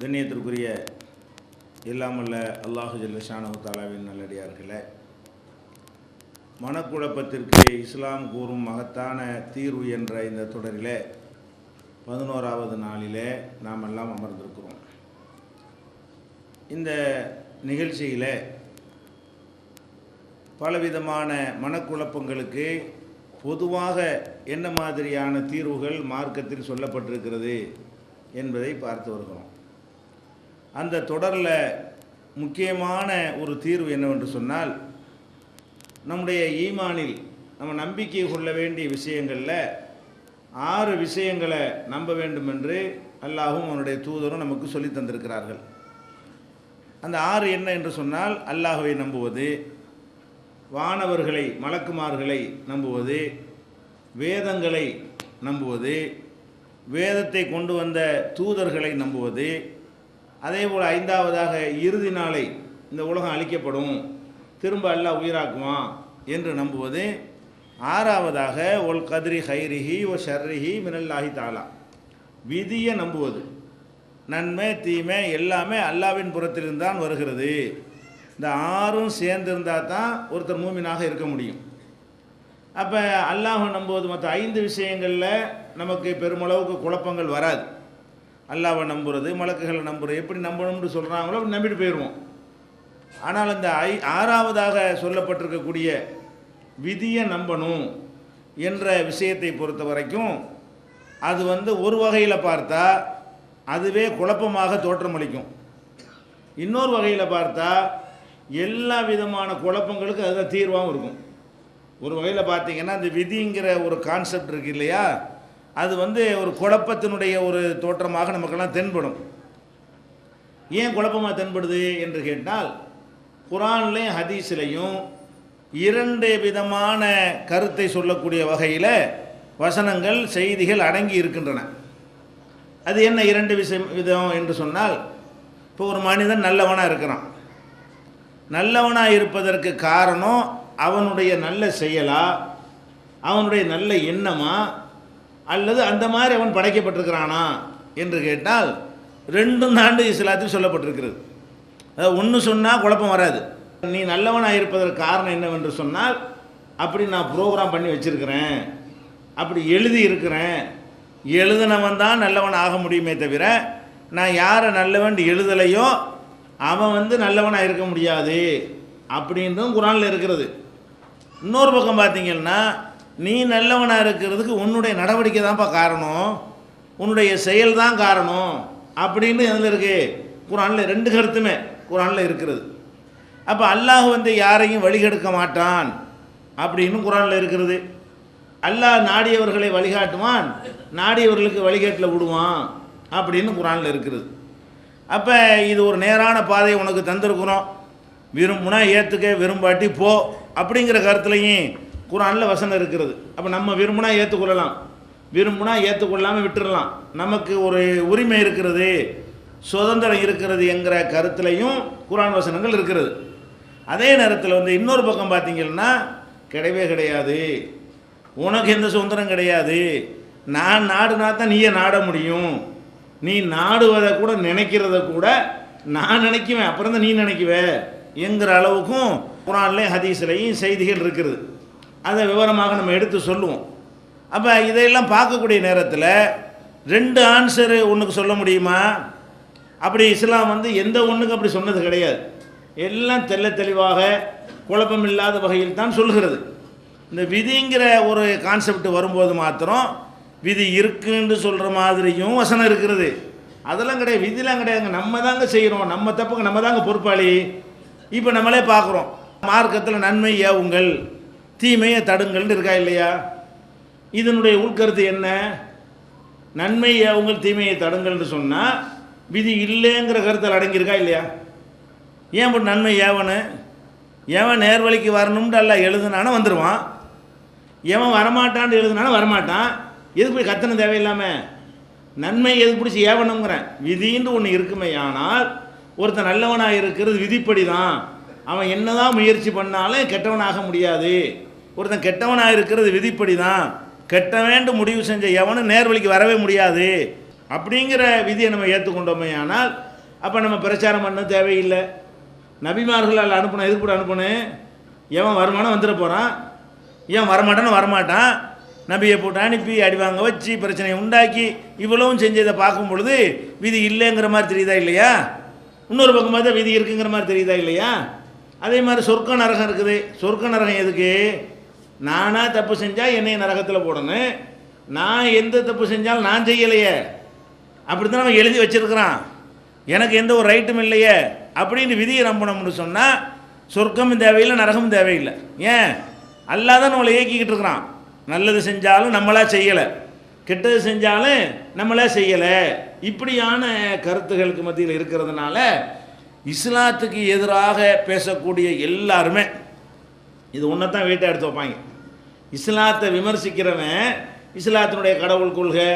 கண்ணியத்திற்குரிய எல்லாமல்ல அல்லாஹு ஜல்ல ஷானஹு தஆலாவின் நல்லடியார்களே, மனக்குழப்பத்திற்கு இஸ்லாம் கூறும் மகத்தான தீர்வு என்ற இந்த தொடரிலே 11வது நாளிலே நாம் எல்லாம் அமர்ந்திருக்கிறோம். இந்த நிகழ்ச்சியில் பலவிதமான மனக்குழப்பங்களுக்கு பொதுவாக என்ன மாதிரியான தீர்வுகள் மார்க்கத்தில் சொல்லப்பட்டிருக்கிறது என்பதை பார்த்து வருகிறோம். அந்த தொடரில் முக்கியமான ஒரு தீர்வு என்னவென்று சொன்னால், நம்முடைய ஈமானில் நம்ம நம்பிக்கை கொள்ள வேண்டிய விஷயங்களில் 6 விஷயங்களை நம்ப வேண்டும் என்று அல்லாஹும் அவனுடைய தூதரும் நமக்கு சொல்லி தந்திருக்கிறார்கள். அந்த 6 என்ன என்று சொன்னால், அல்லாஹுவை நம்புவது, வானவர்களை மலக்குமார்களை நம்புவது, வேதங்களை நம்புவது, வேதத்தை கொண்டு வந்த தூதர்களை நம்புவது, அதேபோல் 5வதாக இறுதி நாளை இந்த உலகம் அழிக்கப்படும், திரும்ப அல்லாஹ் உயிராக்குவான் என்று நம்புவது, 6வதாக ஒல் கத்ரி ஹைரிஹி ஒ ஷர்ரிஹி மினல்லாஹி தஆலா, விதியை நம்புவது, நன்மை தீமை எல்லாமே அல்லாஹ்வின் புறத்திலிருந்து தான் வருகிறது. இந்த 6ம் சேர்ந்திருந்தால் தான் ஒருத்தர் மூமினாக இருக்க முடியும். அப்போ அல்லாஹ் நம்புவது மற்ற 5 விஷயங்களில் நமக்கு பெருமளவுக்கு குழப்பங்கள் வராது. அல்லாஹ்வை நம்புறது, மலக்குகளை நம்புறது, எப்படி நம்பணும்னு சொல்கிறாங்களோ அப்படி நம்பிட்டு போயிடுவோம். ஆனால் அந்த 6வதாக சொல்லப்பட்டிருக்கக்கூடிய விதியை நம்பணும் என்ற விஷயத்தை பொறுத்த வரைக்கும் அது ஒரு வகையில் பார்த்தா அதுவே குழப்பமாக தோற்றமளிக்கும். இன்னொரு வகையில் பார்த்தா எல்லா விதமான குழப்பங்களுக்கு அதுதான் தீர்வாகவும் இருக்கும். ஒரு வகையில் பார்த்தீங்கன்னா அந்த விதிங்கிற ஒரு கான்செப்ட் இருக்குது இல்லையா, அது ஒரு குழப்பத்தினுடைய ஒரு தோற்றமாக நமக்கெல்லாம் தென்படும். ஏன் குழப்பமாக தென்படுது என்று கேட்டால், குர்ஆன்லையும் ஹதீஸ்லையும் 2 விதமான கருத்தை சொல்லக்கூடிய வகையில் வசனங்கள் செய்திகள் அடங்கி இருக்கின்றன. அது என்ன 2 விதம் என்று சொன்னால், இப்போ ஒரு மனிதன் நல்லவனாக இருக்கிறான். நல்லவனாக இருப்பதற்கு காரணம் அவனுடைய நல்ல செயலா, அவனுடைய நல்ல எண்ணமா, அல்லது அந்த மாதிரி அவன் படைக்கப்பட்டிருக்கிறானா என்று கேட்டால் 2 தாண்டு இஸ்லாத்தில் சொல்லப்பட்டிருக்கிறது. அதாவது ஒன்று சொன்னால் குழப்பம் வராது. நீ நல்லவனாக இருப்பதற்கு காரணம் என்னவென்று சொன்னால், அப்படி நான் ப்ரோக்ராம் பண்ணி வச்சுருக்கிறேன், அப்படி எழுதி இருக்கிறேன், எழுதினவன் தான் நல்லவன் ஆக முடியுமே தவிர நான் யாரை நல்லவன் எழுதலையோ அவன் நல்லவனாக இருக்க முடியாது அப்படின்றும் குர்ஆனில் இருக்கிறது. இன்னொரு பக்கம் பார்த்தீங்கன்னா, நீ நல்லவனாக இருக்கிறதுக்கு உன்னுடைய நடவடிக்கை தான்ப்பா காரணம், உன்னுடைய செயல் தான் காரணம் அப்படின்னு எதில் இருக்குது? குர்ஆனில் 2 கருத்துமே குர்ஆனில் இருக்கிறது. அப்போ அல்லாஹ் யாரையும் வழிகெடுக்க மாட்டான் அப்படின்னு குர்ஆனில் இருக்கிறது. அல்லாஹ் நாடியவர்களை வழிகாட்டுவான், நாடியவர்களுக்கு வழிகாட்டில் விடுவான் அப்படின்னு குர்ஆனில் இருக்கிறது. அப்போ இது ஒரு நேரான பாதையை உனக்கு தந்திருக்கிறோம், விரும்புனா ஏற்றுக்க, விரும்பாட்டி போ அப்படிங்கிற கருத்துலையும் குர்ஆனில் வசனம் இருக்கிறது. அப்போ நம்ம விரும்புனா ஏற்றுக்கொள்ளலாம், விரும்புனா ஏற்றுக்கொள்ளாமல் விட்டுடலாம், நமக்கு ஒரு உரிமை இருக்கிறது, சுதந்திரம் இருக்கிறது என்கிற கருத்துலையும் குர்ஆன் வசனங்கள் இருக்கிறது. அதே நேரத்தில் இன்னொரு பக்கம் பார்த்தீங்கன்னா, கிடையவே கிடையாது, உனக்கு எந்த சுதந்திரம் கிடையாது, நான் நாடுனா தான் நீயே நாட முடியும், நீ நாடுவதை கூட நினைக்கிறத கூட நான் நினைக்குவேன், அப்புறம் தான் நீ நினைக்குவே என்கிற அளவுக்கும் குர்ஆன்லையும் ஹதீஸ்லையும் செய்திகள் இருக்கிறது. அதை விவரமாக நம்ம எடுத்து சொல்லுவோம். அப்போ இதையெல்லாம் பார்க்கக்கூடிய நேரத்தில் 2 ஆன்சரு ஒன்றுக்கு சொல்ல முடியுமா? அப்படி இஸ்லாம் எந்த ஒன்றுக்கும் அப்படி சொன்னது கிடையாது. எல்லாம் தெளிவாக குழப்பம் இல்லாத வகையில் தான் சொல்கிறது. இந்த விதிங்கிற ஒரு கான்செப்ட் வரும்போது மாத்திரம் விதி இருக்குன்னு சொல்கிற மாதிரியும் வசனம் இருக்கிறது. அதெல்லாம் கிடையாது, விதிலாம் கிடையாதுங்க, நம்ம தாங்க செய்கிறோம், நம்ம தப்புக்கு நம்ம தாங்க பொறுப்பாளி. இப்போ நம்மளே பார்க்குறோம், மார்க்கத்தில் நன்மை ஏவுங்கள் தீமையை தடுங்கள்னு இருக்கா இல்லையா? இதனுடைய உள்கருத்து என்ன? நன்மை ஏவுங்கள் தீமையை தடுங்கள்னு சொன்னால் விதி இல்லைங்கிற கருத்தில் அடங்கியிருக்கா இல்லையா? ஏன் இப்போ நன்மை ஏவனு? எவன் நேர்வழிக்கு வரணும்னு அல்ல எழுதுனானோ வந்துடுவான், எவன் வரமாட்டான்னு எழுதுனானோ வரமாட்டான். எதுக்கு போய் கத்தனை தேவையில்லாமல் நன்மை எதுக்கு பிடிச்சி ஏவணுங்கிறேன்? விதின்னு ஒன்று இருக்குமே. ஆனால் ஒருத்தன் நல்லவனாக இருக்கிறது விதிப்படி தான், அவன் என்னதான் முயற்சி பண்ணாலும் கெட்டவனாக முடியாது. ஒருத்தன் கெட்டவனாக இருக்கிறது விதிப்படி தான், கெட்டவேண்டு முடிவு செஞ்ச எவனும் நேர்வழிக்கு வரவே முடியாது அப்படிங்கிற விதியை நம்ம ஏற்றுக்கொண்டோமே. ஆனால் அப்போ நம்ம பிரச்சாரம் பண்ண தேவையில்லை. நபிமார்கள் அனுப்பணும், எதுக்கு கூட அனுப்பணும்? எவன் வருமானம் வந்துட போகிறான், ஏன் வரமாட்டான்னு வரமாட்டான். நபியை போட்டு அனுப்பி அடிவாங்க வச்சு பிரச்சனையை உண்டாக்கி இவ்வளவும் செஞ்சதை பார்க்கும் பொழுது விதி இல்லைங்கிற மாதிரி தெரியுதா இல்லையா? இன்னொரு பக்கம் பார்த்தா விதி இருக்குங்கிற மாதிரி தெரியுதா இல்லையா? அதே மாதிரி சொர்க்க நரகம் இருக்குது. சொர்க்க நரகம் எதுக்கு? நானாக தப்பு செஞ்சால் என்னை நரகத்தில் போடணும், நான் எந்த தப்பு செஞ்சாலும் நான் செய்யலையே, அப்படி தான் அவன் எழுதி வச்சிருக்கிறான், எனக்கு எந்த ஒரு ரைட்டும் இல்லையே அப்படின்னு விதியை நம்பணும்னு சொன்னால் சொர்க்கமும் தேவையில்லை, நரகமும் தேவையில்லை. ஏன்? அல்லாஹ் தான் நம்மளை இயக்கிக்கிட்டு இருக்கிறான். நல்லது செஞ்சாலும் நம்மளா செய்யலை, கெட்டது செஞ்சாலும் நம்மளா செய்யலை. இப்படியான கருத்துகளுக்கு மத்தியில் இருக்கிறதுனால இஸ்லாத்துக்கு எதிராக பேசக்கூடிய எல்லாருமே இது ஒன்றை தான் வீட்டை எடுத்து வைப்பாங்க. இஸ்லாத்தை விமர்சிக்கிறவன் இஸ்லாத்தினுடைய கடவுள் கொள்கை,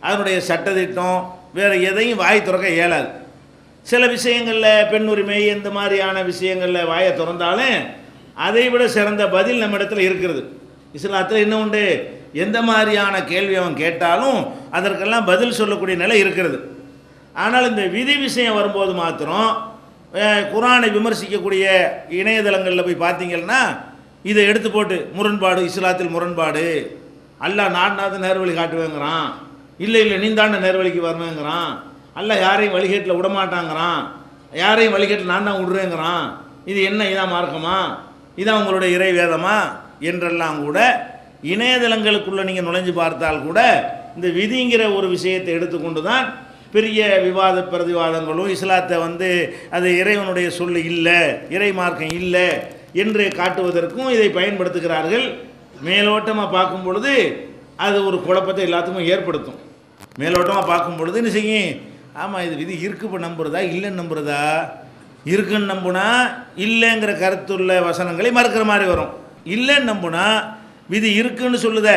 அதனுடைய சட்டத்திட்டம், வேறு எதையும் வாய் திறக்க இயலாது. சில விஷயங்களில் பெண் உரிமை இந்த மாதிரியான விஷயங்களில் வாயை திறந்தாலும் அதை விட சிறந்த பதில் நம்ம இடத்துல இருக்கிறது. இஸ்லாத்தில் என்ன உண்டு? எந்த மாதிரியான கேள்வி அவன் கேட்டாலும் அதற்கெல்லாம் பதில் சொல்லக்கூடிய நிலை இருக்கிறது. ஆனால் இந்த விதி விஷயம் வரும்போது மாத்திரம் குர்ஆனை விமர்சிக்கக்கூடிய இணையதளங்களில் போய் பார்த்தீங்கன்னா இதை எடுத்து போட்டு முரண்பாடு, இஸ்லாத்தில் முரண்பாடு, அல்லாஹ் நாடு நேர்வழி காட்டுவேங்கிறான், இல்லை நீ தாண்ட நேர்வழிக்கு வருவேங்கிறான், அல்லாஹ் யாரையும் வழிகேட்டில் விடமாட்டாங்கிறான், யாரையும் வழிகேட்டில் நான் தான் விடுறேங்கிறான், இது என்ன, இதான் மார்க்கமா, இதான் உங்களுடைய இறை வேதமா என்றெல்லாம் கூட இணையதளங்களுக்குள்ளே நீங்கள் நுழைஞ்சு பார்த்தால் கூட இந்த விதிங்கிற ஒரு விஷயத்தை எடுத்துக்கொண்டு தான் பெரிய விவாத பிரதிவாதங்களும் இஸ்லாத்தை அது இறைவனுடைய சொல்லு இல்லை, இறை மார்க்கம் இல்லை என்று காட்டுவதற்கும் இதை பயன்படுத்துகிறார்கள். மேலோட்டமாக பார்க்கும் பொழுது அது ஒரு குழப்பத்தை எல்லாத்துக்கும் ஏற்படுத்தும். மேலோட்டமாக பார்க்கும் பொழுது என்ன செய்யும்? ஆமாம், இது விதி இருக்கு நம்புறதா இல்லைன்னு நம்புறதா? இருக்குன்னு நம்புனா இல்லைங்கிற கருத்துள்ள வசனங்களை மறுக்கிற மாதிரி வரும், இல்லைன்னு நம்புனா விதி இருக்குன்னு சொல்லுத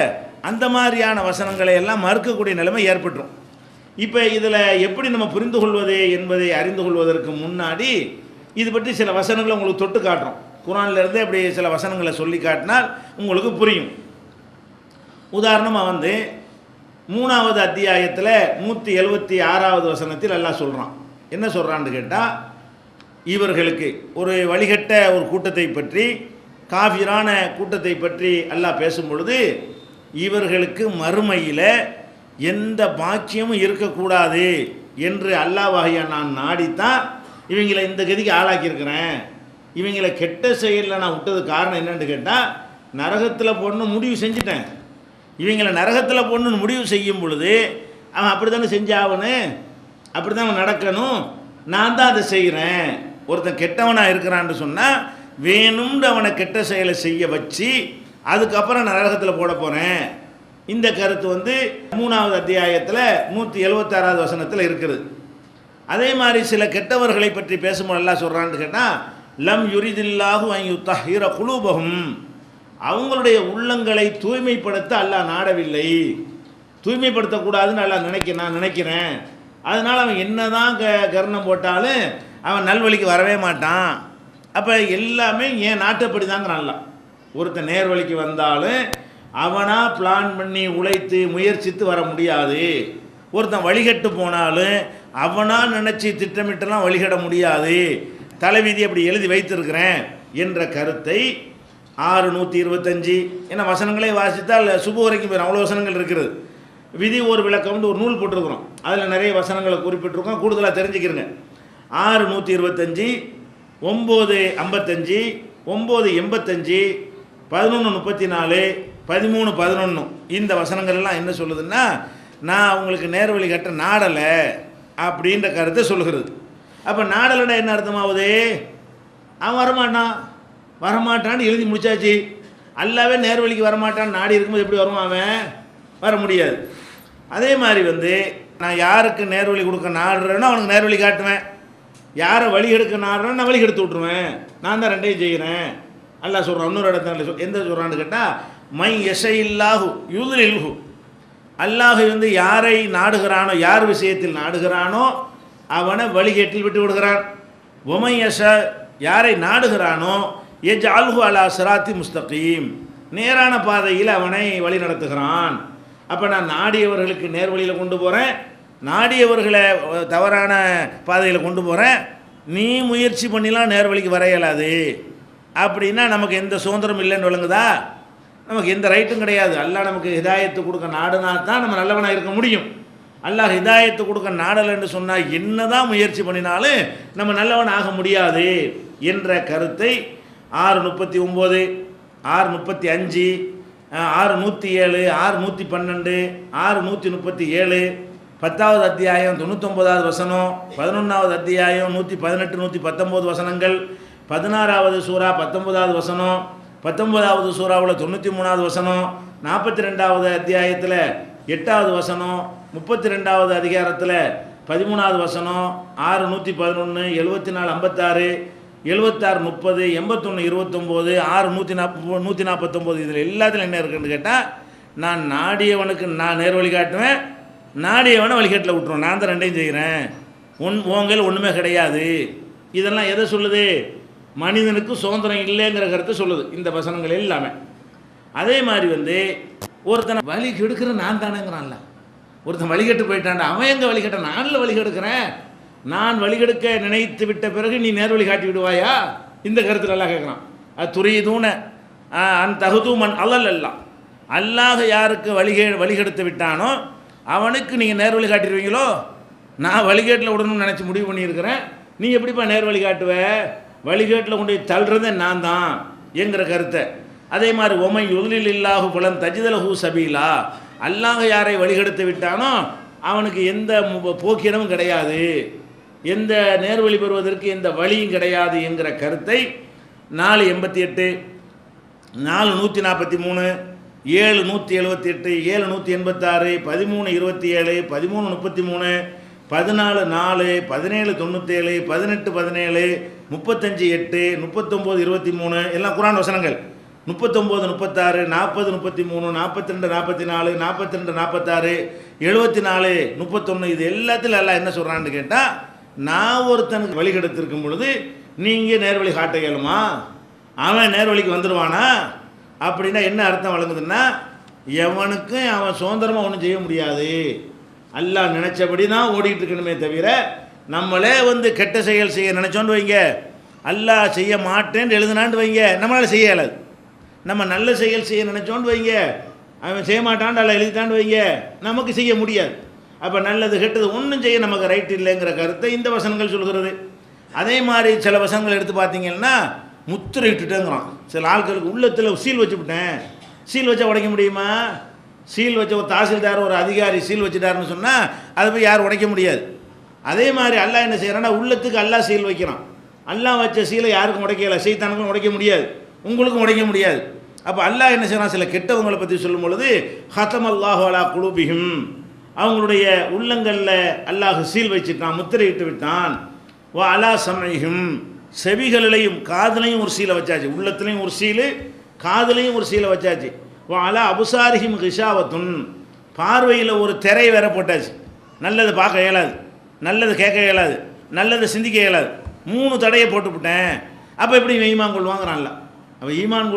அந்த மாதிரியான வசனங்களை எல்லாம் மறுக்கக்கூடிய நிலைமை ஏற்பட்டுரும். இப்போ இதில் எப்படி நம்ம புரிந்து கொள்வது என்பதை அறிந்து கொள்வதற்கு முன்னாடி இது பற்றி சில வசனங்களை உங்களுக்கு தொட்டு காட்டுறோம். குர்ஆன்லேருந்து அப்படி சில வசனங்களை சொல்லி காட்டினால் உங்களுக்கு புரியும். உதாரணமாக 3வது அத்தியாயத்தில் 176வது வசனத்தில் அல்லாஹ் சொல்கிறான். என்ன சொல்கிறான்னு கேட்டால், இவர்களுக்கு ஒரு வழிகட்ட ஒரு கூட்டத்தை பற்றி, காஃபிரான கூட்டத்தை பற்றி அல்லாஹ் பேசும் பொழுது, இவர்களுக்கு மறுமையில் எந்த பாக்கியமும் இருக்கக்கூடாது என்று அல்லாஹ்வாகிய நான் நாடித்தான் இவங்களை இந்த கதிக்கு ஆளாக்கியிருக்கிறேன். இவங்களை கெட்ட செயலில் நான் விட்டது காரணம் என்னன்னு கேட்டால், நரகத்தில் போடணும் முடிவு செஞ்சுட்டேன். இவங்களை நரகத்தில் போடணுன்னு முடிவு செய்யும் பொழுது அவன் அப்படி தானே செஞ்சாவணும், அப்படி தான் அவன் நடக்கணும், நான் தான் அதை செய்கிறேன். ஒருத்தன் கெட்டவனாக இருக்கிறான்னு சொன்னால் வேணும்னு அவனை கெட்ட செயலை செய்ய வச்சு அதுக்கப்புறம் நான் நரகத்தில் போட போகிறேன். இந்த கருத்து 3வது அத்தியாயத்தில் 176வது வசனத்தில் இருக்குது. அதே மாதிரி சில கெட்டவர்களை பற்றி பேசும்போது எல்லாம் சொல்கிறான்னு கேட்டால், லம் யுரிதில்லாஹு அன் யுத்தஹிர குலூபஹும், அவங்களுடைய உள்ளங்களை தூய்மைப்படுத்த அல்லாஹ் நாடவில்லை, தூய்மைப்படுத்தக்கூடாதுன்னு அல்லாஹ் நான் நினைக்கிறேன். அதனால் அவன் என்ன தான் கர்ணம் போட்டாலும் அவன் நல்வழிக்கு வரவே மாட்டான். அப்போ எல்லாமே என் நாட்டப்படி தாங்கிறான்ல. ஒருத்தன் நேர்வழிக்கு வந்தாலும் அவனாக பிளான் பண்ணி உழைத்து முயற்சித்து வர முடியாது. ஒருத்தன் வழிகட்டு போனாலும் அவனாக நினச்சி திட்டமிட்டெல்லாம் வழிகட முடியாது. தலைவிதி அப்படி எழுதி வைத்திருக்கிறேன் என்ற கருத்தை 6:125 ஏன்னா வசனங்களே வாசித்தால் சுபு வரைக்கும் போயிடும், அவ்வளோ வசனங்கள் இருக்கிறது. விதி ஒரு விளக்கம்னு ஒரு நூல் போட்டிருக்கிறோம், அதில் நிறைய வசனங்களை குறிப்பிட்டிருக்கோம், கூடுதலாக தெரிஞ்சுக்கிறங்க. 6:125, 9:55, 9:85, 11:34, 13:11 இந்த வசனங்கள் எல்லாம் என்ன சொல்லுதுன்னா, நான் உங்களுக்கு நேர்வழி கட்ட நாடலை அப்படின்ற கருத்தை சொல்லுகிறது. அப்போ நாடலைன்னா என்ன அர்த்தமாகுது? அவன் வரமாட்டான்னு எழுதி முடிச்சாச்சு. அல்லாவே நேர்வழிக்கு வரமாட்டான்னு நாடி இருக்கும்போது எப்படி வருவான்? அவன் வர முடியாது. அதே மாதிரி நான் யாருக்கு நேர்வழி கொடுக்க நாடுறேனோ அவனுக்கு நேர்வழி காட்டுவேன், யாரை வழி எடுக்க நாடுறேன்னு நான் வழி எடுத்து விட்ருவேன். நான் தான் ரெண்டையும் செய்கிறேன். அல்லாஹ் சொல்கிறான் இன்னொரு இடத்துல எந்த சொல்கிறான்னு கேட்டால், மை யஷையில்லாஹு யுதுலில்ஹு, அல்லாஹ் யாரை நாடுகிறானோ, யார் விஷயத்தில் நாடுகிறானோ அவனை வழிகேட்டில் விட்டு விடுகிறான். ஒமை யஷ, யாரை நாடுகிறானோ யஜ்அல்ஹு அலா சிராத்தி முஸ்தகீம், நேரான பாதையில் அவனை வழி நடத்துகிறான். அப்போ நான் நாடியவர்களுக்கு நேர்வழியில் கொண்டு போகிறேன், நாடியவர்களை தவறான பாதையில் கொண்டு போகிறேன், நீ முயற்சி பண்ணிலாம் நேர்வழிக்கு வர இயலாது அப்படின்னா நமக்கு எந்த சுதந்திரம் இல்லைன்னு விளங்குதா? நமக்கு எந்த ரைட்டும் கிடையாது. அல்லாஹ் நமக்கு ஹிதாயத்து கொடுக்க நாடுனா தான் நம்ம நல்லவனாக இருக்க முடியும். அல்லாஹ் ஹிதாயத்து கொடுக்க நாடலைன்னு சொன்னால் என்ன தான் முயற்சி பண்ணினாலும் நம்ம நல்லவன் ஆக முடியாது என்ற கருத்தை 6:39, 6:35, 6:107, 6:112, 6:137, 10வது அத்தியாயம் 99வது வசனம், 11வது அத்தியாயம் 118, 119 வசனங்கள், 16வது சூரா 19வது வசனம், 19வது சூறாவில் 93வது வசனம், 42வது அத்தியாயத்தில் 8வது வசனம், 32வது அதிகாரத்தில் 13வது வசனம், 6:111, 74, 56, 76, 30, 81, 29, 6:149 இதில் எல்லாத்துலையும் என்ன இருக்குன்னு கேட்டால், நான் நாடியவனுக்கு நான் நேர் வழி காட்டுவேன், நாடியவனை வழிகாட்டில் விட்டுருவேன், நான் தான் ரெண்டையும் செய்கிறேன், உங்கள் ஒன்றுமே கிடையாது. இதெல்லாம் எதை சொல்லுது? மனிதனுக்கு சுதந்திரம் இல்லைங்கிற கருத்தை சொல்லுது இந்த வசனங்கள் எல்லாமே. அதே மாதிரி ஒருத்தனை வழி கெடுக்கிற நான் தானேங்கிறான்ல. ஒருத்தன் வழிகட்டு போயிட்டான்டா, அவன் எங்கே வழிகட்ட? நானில் வழிகெடுக்கிறேன். நான் வழிகெடுக்க நினைத்து விட்ட பிறகு நீ நேர் வழி காட்டி விடுவாயா? இந்த கருத்து நல்லா கேட்குறான். அது துரியதூன அன் தகுதூமன் அல்லல் எல்லாம். அல்லாஹ் யாருக்கு வழிகெடுத்து விட்டானோ அவனுக்கு நீங்கள் நேர் வழி காட்டிடுவீங்களோ? நான் வழிகேட்டில் விடணும்னு நினச்சி முடிவு பண்ணியிருக்கிறேன், நீ எப்படிப்பா நேர் வழி காட்டுவ? வழிகேட்டில் கொண்டு போய் தள்ளுறதே நான் தான் என்கிற கருத்தை. அதே மாதிரி ஒமை யுலில் இல்லாஹு புலன் தஜிதலஹூ சபீலா, அல்லாஹ் யாரை வழிகெடுத்து விட்டானோ அவனுக்கு எந்த போக்கிடமும் கிடையாது, எந்த நேர்வழி பெறுவதற்கு எந்த வழியும் கிடையாது என்கிற கருத்தை 4:88, 4:143, 7:178, 7:186, 13:27, 13:33, 14:4, 17:97, 18:17, 35:8, 39:23 எல்லாம் குர்ஆன் வசனங்கள். 39:36, 40:33, 42:44, 42:46, 74:31 இது எல்லாத்திலும் எல்லாம் என்ன சொல்கிறான்னு கேட்டால், நான் ஒருத்தனுக்கு வழிகெடுத்திருக்கும் பொழுது நீங்கள் நேர்வழி காட்ட இயலுமா? அவன் நேர்வழிக்கு வந்துடுவானா? அப்படின்னா என்ன அர்த்தம் வழங்குதுன்னா, எவனுக்கும் அவன் சுதந்திரமாக ஒன்றும் செய்ய முடியாது. அல்லாஹ் நினச்சபடி தான் ஓடிக்கிட்டு இருக்கணுமே தவிர, நம்மளே கெட்ட செயல் செய்ய நினச்சோன்னு வைங்க, அல்லாஹ் செய்ய மாட்டேன்னு எழுதுனான்னு வைங்க, நம்மளால் செய்ய இயலாது. நம்ம நல்ல செயல் செய்ய நினச்சோன்னு வைங்க, அவன் செய்ய மாட்டான்னு அல்ல எழுதிட்டான்னு வைங்க, நமக்கு செய்ய முடியாது. அப்போ நல்லது கெட்டது ஒன்றும் செய்ய நமக்கு ரைட் இல்லைங்கிற கருத்தை இந்த வசனங்கள் சொல்கிறது. அதே மாதிரி சில வசனங்கள் எடுத்து பார்த்தீங்கன்னா முத்திரை இட்டுட்டேங்கிறான். சில ஆட்களுக்கு உள்ளத்தில் சீல் வச்சுவிட்டேன். சீல் வச்சா உடைக்க முடியுமா? சீல் வச்ச ஒரு தாசில்தார் ஒரு அதிகாரி சீல் வச்சுட்டாருன்னு சொன்னால் அதை போய் யாரும் உடைக்க முடியாது. அதே மாதிரி அல்லாஹ் என்ன செய்கிறான்னா, உள்ளத்துக்கு அல்லாஹ் சீல் வைக்கிறான். அல்லாஹ் வச்ச சீலை யாருக்கும் உடைக்கல, சைத்தானுக்கும் உடைக்க முடியாது, உங்களுக்கும் உடைக்க முடியாது. அப்போ அல்லாஹ் என்ன செய்யறான், சில கெட்டவங்களை பற்றி சொல்லும் பொழுது ஹத்தம் அல்லாஹு அலா குலூபிஹிம், அவங்களுடைய உள்ளங்களில் அல்லாஹ் சீல் வச்சுட்டான், முத்திரையிட்டு விட்டான். வா அலா சமைஹிம், செவிகளிலையும் காதலையும் ஒரு சீலை வச்சாச்சு, உள்ளத்துலையும் ஒரு சீலு, காதலையும் ஒரு சீலை வச்சாச்சு. வா அலா அபுசாரிஹிம் கிஷாவத்துன், பார்வையில் ஒரு திரை வேற போட்டாச்சு. நல்லது பார்க்க இயலாது, நல்லது கேட்க இயலாது, நல்லது சிந்திக்க இயலாது, 3 தடையை போட்டுவிட்டேன். அப்போ எப்படி ஈமான் கொள்வாங்கிறான்ல. அவன் ஈமான்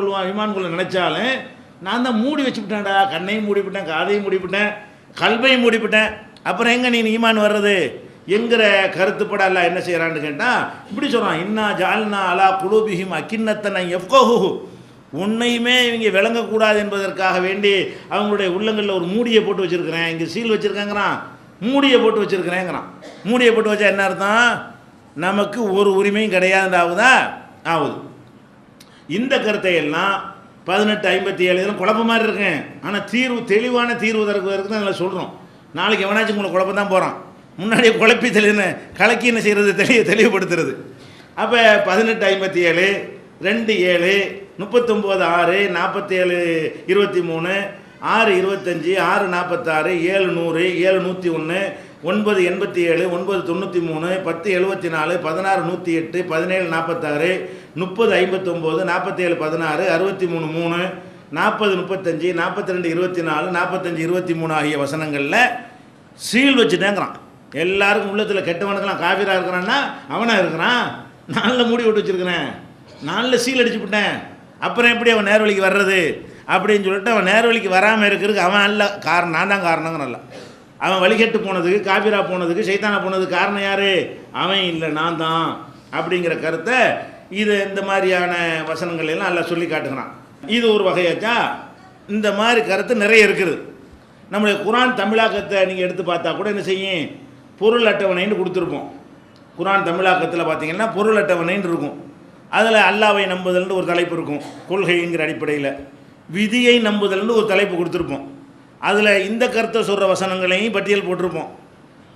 கொள்ள நினச்சாலும் நான் தான் மூடி வச்சுவிட்டேன்டா, கண்ணையும் மூடிவிட்டேன், காதையும் மூடிவிட்டேன், கல்வையும் மூடிவிட்டேன், அப்புறம் எங்கே நீ ஈமான் வர்றது என்கிற கருத்துப்பட அல்லாஹ் என்ன செய்கிறான்னு கேட்டால் இப்படி சொல்கிறான். இன்னா ஜால்னா அலா குலூபிஹிம் அக்கின்னத்தன் யஃப்கஹு, உன்னையுமே இவங்க விளங்கக்கூடாது என்பதற்காக வேண்டி அவங்களுடைய உள்ளங்களில் ஒரு மூடியை போட்டு வச்சுருக்கிறேன். இங்கே சீல் வச்சுருக்கேங்கிறான், மூடியை போட்டு வச்சுருக்கிறேங்கிறான். மூடியை போட்டு வச்சா என்ன அர்த்தம்? நமக்கு ஒரு உரிமையும் கிடையாதுண்டாகுதா? ஆகுது. இந்த கருத்தை எல்லாம் 1857 குழப்ப மாதிரி இருக்கேன். ஆனால் தெளிவான தீர்வு தருவதற்கு தான் அதில் சொல்கிறோம். நாளைக்கு எவனாச்சும் உங்களை குழப்பம் தான் போகிறான், முன்னாடியே குழப்பி கலக்கி என்ன செய்கிறது, தெளிவுபடுத்துறது. அப்போ 1857, 2/7, 39/6, 47/23, 6/25, 6/46, 7/100, 7/101, 9/87, 9/93, 10/74, 16/108, 17/46, 30/59, 47/16, 63/3, 40/35, 42/24, 45/23 ஆகிய வசனங்களில் சீல் வச்சுட்டேங்கிறான். எல்லாருக்கும் உள்ளத்தில் கெட்டவனுக்கெல்லாம் காவிராக இருக்கிறான்னா அவனாக இருக்கிறான். நாளில் மூடி விட்டு வச்சுருக்கிறேன், நாளில் சீல் அடிச்சு விட்டேன், அப்புறம் எப்படி அவன் நேர்வழிக்கு வர்றது அப்படின்னு சொல்லிட்டு அவன் நேர்வழிக்கு வராமல் இருக்கிறதுக்கு அவன் அல்ல காரணம், நான் தான் காரணங்கிறல்ல. அவன் வழிகட்டு போனதுக்கு, காபிரா போனதுக்கு, சைத்தானா போனதுக்கு காரணம் யார்? அவன் இல்லை, நான் தான் அப்படிங்கிற கருத்தை இது இந்த மாதிரியான வசனங்கள் எல்லாம் எல்லாம் சொல்லி காட்டுகிறான். இது ஒரு வகையாச்சா. இந்த மாதிரி கருத்து நிறைய இருக்குது. நம்முடைய குர்ஆன் தமிழாக்கத்தை நீங்கள் எடுத்து பார்த்தா கூட என்ன செய்யும், பொருள் அட்டவணைன்னு கொடுத்துருப்போம். குர்ஆன் தமிழாக்கத்தில் பார்த்தீங்கன்னா பொருள் அட்டவணைன்னு இருக்கும். அதில் அல்லாவை நம்புதல்னு ஒரு தலைப்பு இருக்கும், கொள்கைங்கிற அடிப்படையில். விதியை நம்புதல்னு ஒரு தலைப்பு கொடுத்துருப்போம். அதில் இந்த கருத்தை சொல்கிற வசனங்களையும் பட்டியல் போட்டிருப்போம்,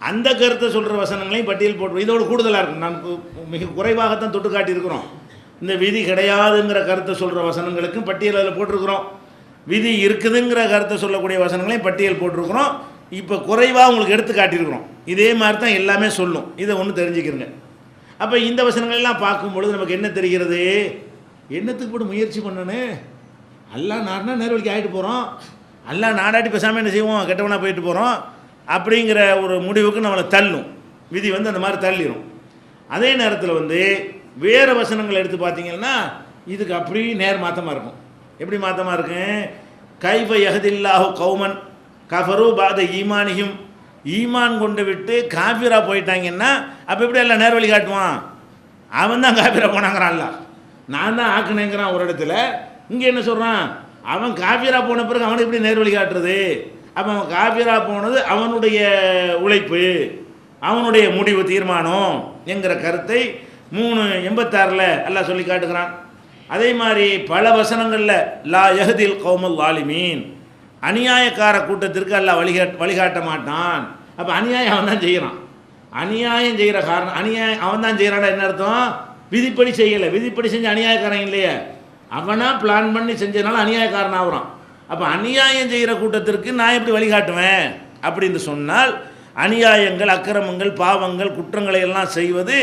அந்த கருத்தை சொல்கிற வசனங்களையும் பட்டியல் போட்டிருப்போம். இதோடு கூடுதலாக இருக்கும். நான் மிக குறைவாகத்தான் தொட்டு காட்டியிருக்கிறோம். இந்த விதி கிடையாதுங்கிற கருத்தை சொல்கிற வசனங்களுக்கும் பட்டியல் அதில் போட்டிருக்கிறோம். விதி இருக்குதுங்கிற கருத்தை சொல்லக்கூடிய வசனங்களையும் பட்டியல் போட்டிருக்கிறோம். இப்போ குறைவாக உங்களுக்கு எடுத்து காட்டியிருக்கிறோம். இதே மாதிரி தான் எல்லாமே சொல்லும். இதை ஒன்று தெரிஞ்சுக்கிறங்க. அப்போ இந்த வசனங்கள்லாம் பார்க்கும்பொழுது நமக்கு என்ன தெரிகிறது, என்னத்துக்கு போட்டு முயற்சி பண்ணணும், எல்லாம் நாடுனா நேர்வழிக்கு ஆகிட்டு போகிறோம், எல்லாம் நாடாட்டி பேசாமல் என்ன செய்வோம், கெட்டவனாக போயிட்டு போகிறோம் அப்படிங்கிற ஒரு முடிவுக்கு நம்மளை தள்ளும். விதி அந்த மாதிரி தள்ளிடும். அதே நேரத்தில் வேறு வசனங்கள் எடுத்து பார்த்தீங்கன்னா இதுக்கு அப்படி நேர் மாற்றமாக இருக்கும். எப்படி மாற்றமாக இருக்கும்? கைஃப யஹ்தில்லாஹு கௌமன் கஃபரு பாத ஈமானியும், ஈமான் கொண்டு விட்டு காஃபிரா போயிட்டாங்கன்னா அப்போ எப்படி எல்லாம் நேர்வழி காட்டுவான்? அவன் தான் காஃபிரா போனாங்கிறான்ல, நான் தான் ஆக்குனேங்கிறான் ஒரு இடத்துல. இங்கே என்ன சொல்கிறான், அவன் காஃபிரா போன பிறகு அவனுக்கு எப்படி நேர்வழி காட்டுறது? அப்போ அவன் காஃபிரா போனது அவனுடைய உழைப்பு, அவனுடைய முடிவு, தீர்மானம் என்கிற கருத்தை 386 அல்லாஹ் சொல்லி காட்டுகிறான். அதே மாதிரி பல வசனங்களில் லா யஹ்தில் கௌமுல் ஸாலிமீன், அநியாயக்கார கூட்டத்திற்கு அல்லாஹ் வழிகாட்ட மாட்டான். அப்போ அநியாயம் அவன் தான் செய்கிறான். அநியாயம் செய்கிற காரணம், அநியாயம் அவன் தான் செய்கிறான். என்ன அர்த்தம்? விதிப்படி செய்யலை. விதிப்படி செஞ்ச அநியாயக்காரன் இல்லையே, அவனா பிளான் பண்ணி செஞ்சதுனால அநியாயக்காரன் ஆகுறான். அப்போ அநியாயம் செய்கிற கூட்டத்திற்கு நான் எப்படி வழிகாட்டுவேன் அப்படின்னு சொன்னால், அநியாயங்கள், அக்கிரமங்கள், பாவங்கள், குற்றங்களை எல்லாம் செய்வது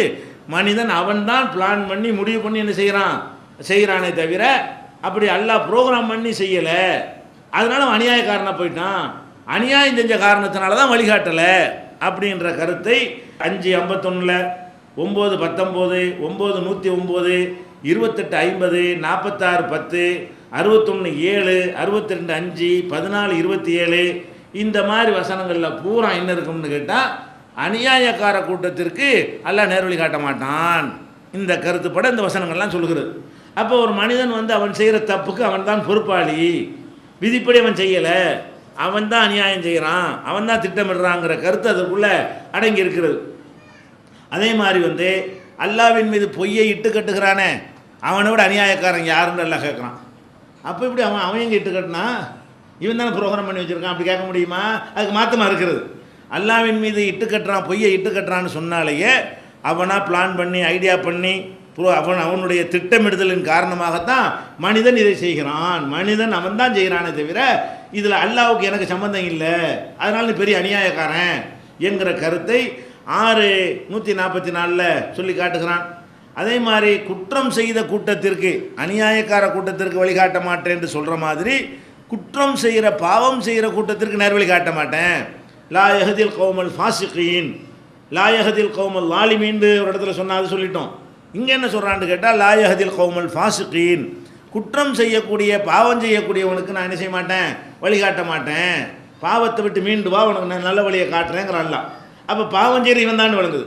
மனிதன் அவன்தான் பிளான் பண்ணி முடிவு பண்ணி என்ன செய்கிறானே தவிர அப்படி அல்லாஹ் ப்ரோக்ராம் பண்ணி செய்யலை. அதனால அவன் அநியாயக்காரனாக போயிட்டான். அநியாயம் செஞ்ச காரணத்தினால தான் வழிகாட்டலை அப்படின்ற கருத்தை 551, 919, 9109, 2850, 4610, 61:7, 62:5, 14:27 இந்த மாதிரி வசனங்களில் பூரா என்ன இருக்கும்னு கேட்டால், அநியாயக்கார கூட்டத்திற்கு அல்லாஹ் நேர்வழி காட்ட மாட்டான் இந்த கருத்துப்பட இந்த வசனங்கள்லாம் சொல்லுகிறது. அப்போ ஒரு மனிதன் அவன் செய்கிற தப்புக்கு அவன் தான் பொறுப்பாளி, விதிப்படி அவன் செய்யலை, அவன் தான் அநியாயம் செய்கிறான், அவன் தான் திட்டமிடுறாங்கிற கருத்து அதற்குள்ளே அடங்கி இருக்கிறது. அதே மாதிரி அல்லாவின் மீது பொய்யை இட்டு கட்டுகிறானே, அவனோட அநியாயக்காரன் யாருன்னு எல்லாம் கேட்குறான். அப்போ இப்படி அவன் எங்கே இட்டு கட்டினா, இவன் தானே ப்ரோக்ராம் பண்ணி வச்சுருக்கான், அப்படி கேட்க முடியுமா? அதுக்கு மாற்றமாக இருக்கிறது. அல்லாவின் மீது இட்டு கட்டுறான், பொய்யை இட்டு கட்டுறான்னு சொன்னாலேயே அவனாக பிளான் பண்ணி ஐடியா பண்ணி அவனுடைய திட்டமிடுதலின் காரணமாகத்தான் மனிதன் இதை செய்கிறான். மனிதன் அவன் தான் செய்கிறானே தவிர இதில் அல்லாவுக்கு எனக்கு சம்பந்தம் இல்லை, அதனால நீ பெரிய அநியாயக்காரன் என்கிற கருத்தை 6:144 சொல்லி காட்டுகிறான். அதே மாதிரி குற்றம் செய்த கூட்டத்திற்கு, அநியாயக்கார கூட்டத்திற்கு வழிகாட்ட மாட்டேன் என்று சொல்கிற மாதிரி, குற்றம் செய்கிற பாவம் செய்கிற கூட்டத்திற்கு நேர்வழி காட்ட மாட்டேன். லா யஹ்தில் கௌமல் ஃபாசிகீன், லா யஹ்தில் கௌமல் ஸாலிமீன் ஒரு இடத்துல சொன்னால் அது சொல்லிட்டோம். இங்கே என்ன சொல்கிறான்னு கேட்டால், லா யஹ்தில் கௌமல் ஃபாசிகீன், குற்றம் செய்யக்கூடிய பாவம் செய்யக்கூடியவனுக்கு நான் என்ன செய்ய மாட்டேன், வழிகாட்ட மாட்டேன். பாவத்தை விட்டு மீண்டு வா, உனக்கு நான் நல்ல வழியை காட்டுறேங்கிறான்ல. அப்போ பாவம் செய்கிற இவன் தான் விளங்குது.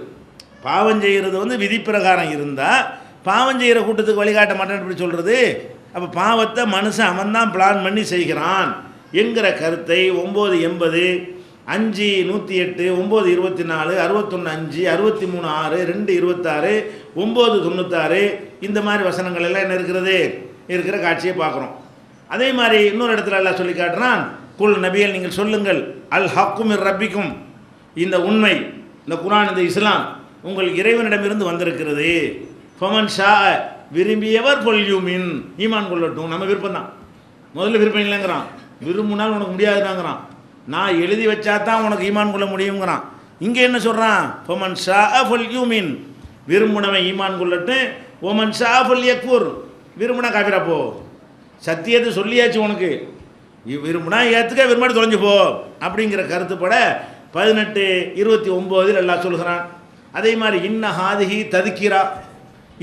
பாவம் செய்கிறது விதி பிரகாரம் இருந்தால் பாவம் செய்கிற கூட்டத்துக்கு வழிகாட்ட மாட்டேன்னு இப்படி சொல்கிறது. அப்போ பாவத்தை மனுஷன் அவன் தான் பிளான் பண்ணி செய்கிறான் என்கிற கருத்தை 980, 5:108, 9:24, 61:5, 63:6, 2:26, 9:96 இந்த மாதிரி வசனங்கள் எல்லாம் என்ன இருக்கிற காட்சியை பார்க்குறோம். அதே மாதிரி இன்னொரு இடத்துல எல்லாம் சொல்லி காட்டுறான், குல் நபியல் நீங்கள் சொல்லுங்கள், அல் ஹக்கு மிர் ரப்பிக்கும், இந்த உண்மை, இந்த குர்ஆன், இந்த இஸ்லாம் உங்கள் இறைவனிடமிருந்து வந்திருக்கிறது. ஃபமன் ஷா, விரும்பியவர் பொல்யூமின், ஈமான் கொள்ளட்டும். நம்ம விருப்பம் தான், முதல்ல விருப்பம் இல்லைங்கிறான். விரும்பினால் உனக்கு முடியாதுங்கிறான். நான் எழுதி வச்சா தான் உனக்கு ஈமான் கொள்ள முடியுங்கிறான். இங்கே என்ன சொல்கிறான், ஃபமன் ஷா பொல்யூமின், விரும்பினவன் ஈமான் கொள்ளட்டும். ஒமன் ஷா பொல் யக்ஃபுர், விரும்பினா காபிரா போ. சத்தியத்தை சொல்லியாச்சு உனக்கு, விரும்பினா ஏற்றுக்க, விரும்பாடி தொலைஞ்சு போ அப்படிங்கிற கருத்துப்பட 18:29 எல்லாம் சொல்கிறான். அதே மாதிரி இன்ன ஹாதிஹி ததுக்கிரா,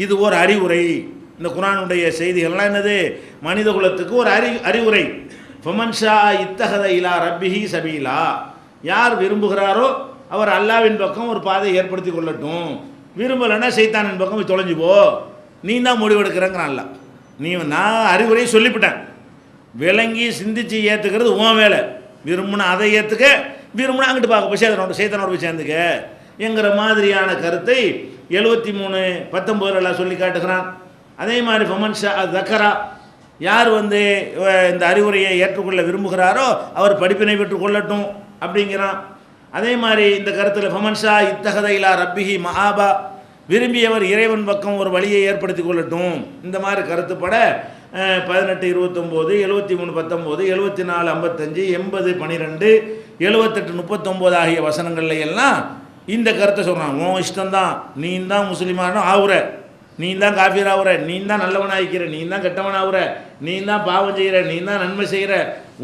இது ஒரு அறிவுரை. இந்த குர்ஆனுடைய செய்திகள்லாம் என்னது, மனித குலத்துக்கு ஒரு அறிவுரை. ஃபமன் ஷா இத்தஹத இலா ரப்பிஹி சபீலா, யார் விரும்புகிறாரோ அவர் அல்லாவின் பக்கம் ஒரு பாதையை ஏற்படுத்தி கொள்ளட்டும், விரும்பலைன்னா சைத்தானின் பக்கம் போய் தொலைஞ்சு போ, நீ தான் முடிவெடுக்கிறேங்கிறான் அல்ல. நான் அறிவுரையை சொல்லிவிட்டேன், விளங்கி சிந்திச்சு ஏற்றுக்கிறது உன் வேலை. விரும்பினா அதை ஏற்றுக்க, விரும்பினா அங்கிட்டு பார்க்க போய் சைத்தானோட போய் சேர்ந்துக்க என்கிற மாதிரியான கருத்தை 73:19 சொல்லி காட்டுகிறான். அதே மாதிரி ஃபமன் ஷா தக்கரா, யார் இந்த அறிவுரையை ஏற்றுக்கொள்ள விரும்புகிறாரோ அவர் படிப்பினை பெற்றுக்கொள்ளட்டும் அப்படிங்கிறான். அதே மாதிரி இந்த கருத்தில் ஃபமன் ஷா இத்தகத இலா ரப்பிஹி மஹாபா, விரும்பியவர் இறைவன் பக்கம் ஒரு வழியை ஏற்படுத்தி கொள்ளட்டும். இந்த மாதிரி கருத்துப்பட 18:29, 73:19, 74:55, 80:12, 78:39 ஆகிய வசனங்கள்ல எல்லாம் இந்த கருத்தை சொல்கிறான். உன் இஷ்டம்தான், நீ தான் முஸ்லீமான ஆகுற, நீ தான் காஃபிர் ஆகுற, நீ தான் நல்லவனாகிக்கிற, நீ தான் கெட்டவனாகுற, நீ தான் பாவம் செய்கிற, நீ தான் நன்மை செய்கிற,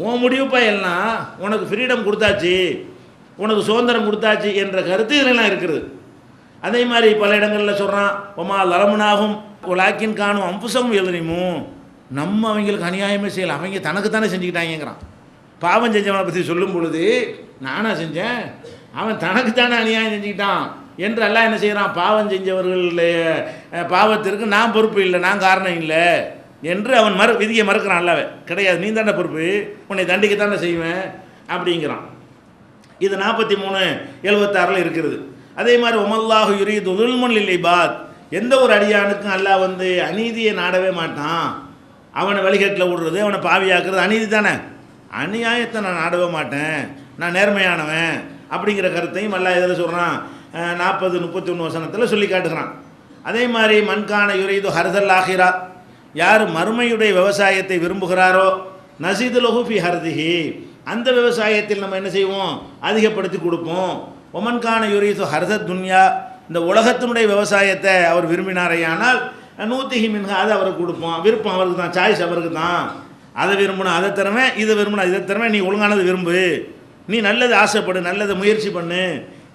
உன் முடிவுப்பா எல்லாம், உனக்கு ஃப்ரீடம் கொடுத்தாச்சு, உனக்கு சுதந்திரம் கொடுத்தாச்சு என்ற கருத்து இதெல்லாம் இருக்கிறது. அதே மாதிரி பல இடங்களில் சொல்கிறான், ஒமா லரமுனாகும் உலாக்கின் காணும் அம்புசமும் எழுதிமோ, நம்ம அவங்களுக்கு அநியாயமே செய்யலை, அவங்க தனக்கு தானே செஞ்சுக்கிட்டாங்கிறான். பாவம் செஞ்சவனை பற்றி சொல்லும் பொழுது நானாக செஞ்சேன், அவன் தனக்கு தானே அநியாயம் செஞ்சுக்கிட்டான் என்று எல்லாம் என்ன செய்கிறான், பாவம் செஞ்சவர்களுடைய பாவத்திற்கு நான் பொறுப்பு இல்லை, நான் காரணம் இல்லை என்று அவன் விதியை மறுக்கிறான். அல்லவே கிடையாது, நீ தானே பொறுப்பு, உன்னை தண்டிக்கத்தானே செய்வேன் அப்படிங்கிறான். இது 43:76 இருக்கிறது. அதே மாதிரி உமல்லாஹு யுரீது ஸுல்மன் லில் இபாத், எந்த ஒரு அடியானுக்கும் அல்லாஹ் அநீதியை நாடவே மாட்டான். அவனை வழிகட்டில் விடுறது, அவனை பாவியாக்குறது அநீதி தானே, அநியாயத்தை நான் நாடவே மாட்டேன், நான் நேர்மையானவன் அப்படிங்கிற கருத்தையும் அல்லாஹ் இதில் சொல்கிறான். 40:31 வசனத்தில் சொல்லி காட்டுகிறான். அதே மாதிரி மன்கான யுரீது ஹர்தல் ஆஹிரா, யார் மறுமையுடைய விவசாயத்தை விரும்புகிறாரோ நசீது லஹு ஃபி ஹர்திஹி, அந்த விவசாயத்தில் நம்ம என்ன செய்வோம், அதிகப்படுத்தி கொடுப்போம். ஒமன்கான யுரீது ஹர்தத் துன்யா, இந்த உலகத்தினுடைய விவசாயத்தை அவர் விரும்பினாரையானால் நூத்திஹி மின்ஹா, அதை அவருக்கு கொடுப்போம். விருப்பம் அவருக்கு தான், சாய்ஸ் அவருக்கு தான். அதை விரும்பினா அதை தருவேன், இதை விரும்பினா இதை தருவேன், நீ ஒழுங்கானது விரும்பு, நீ நல்லது ஆசைப்படு, நல்லதை முயற்சி பண்ணு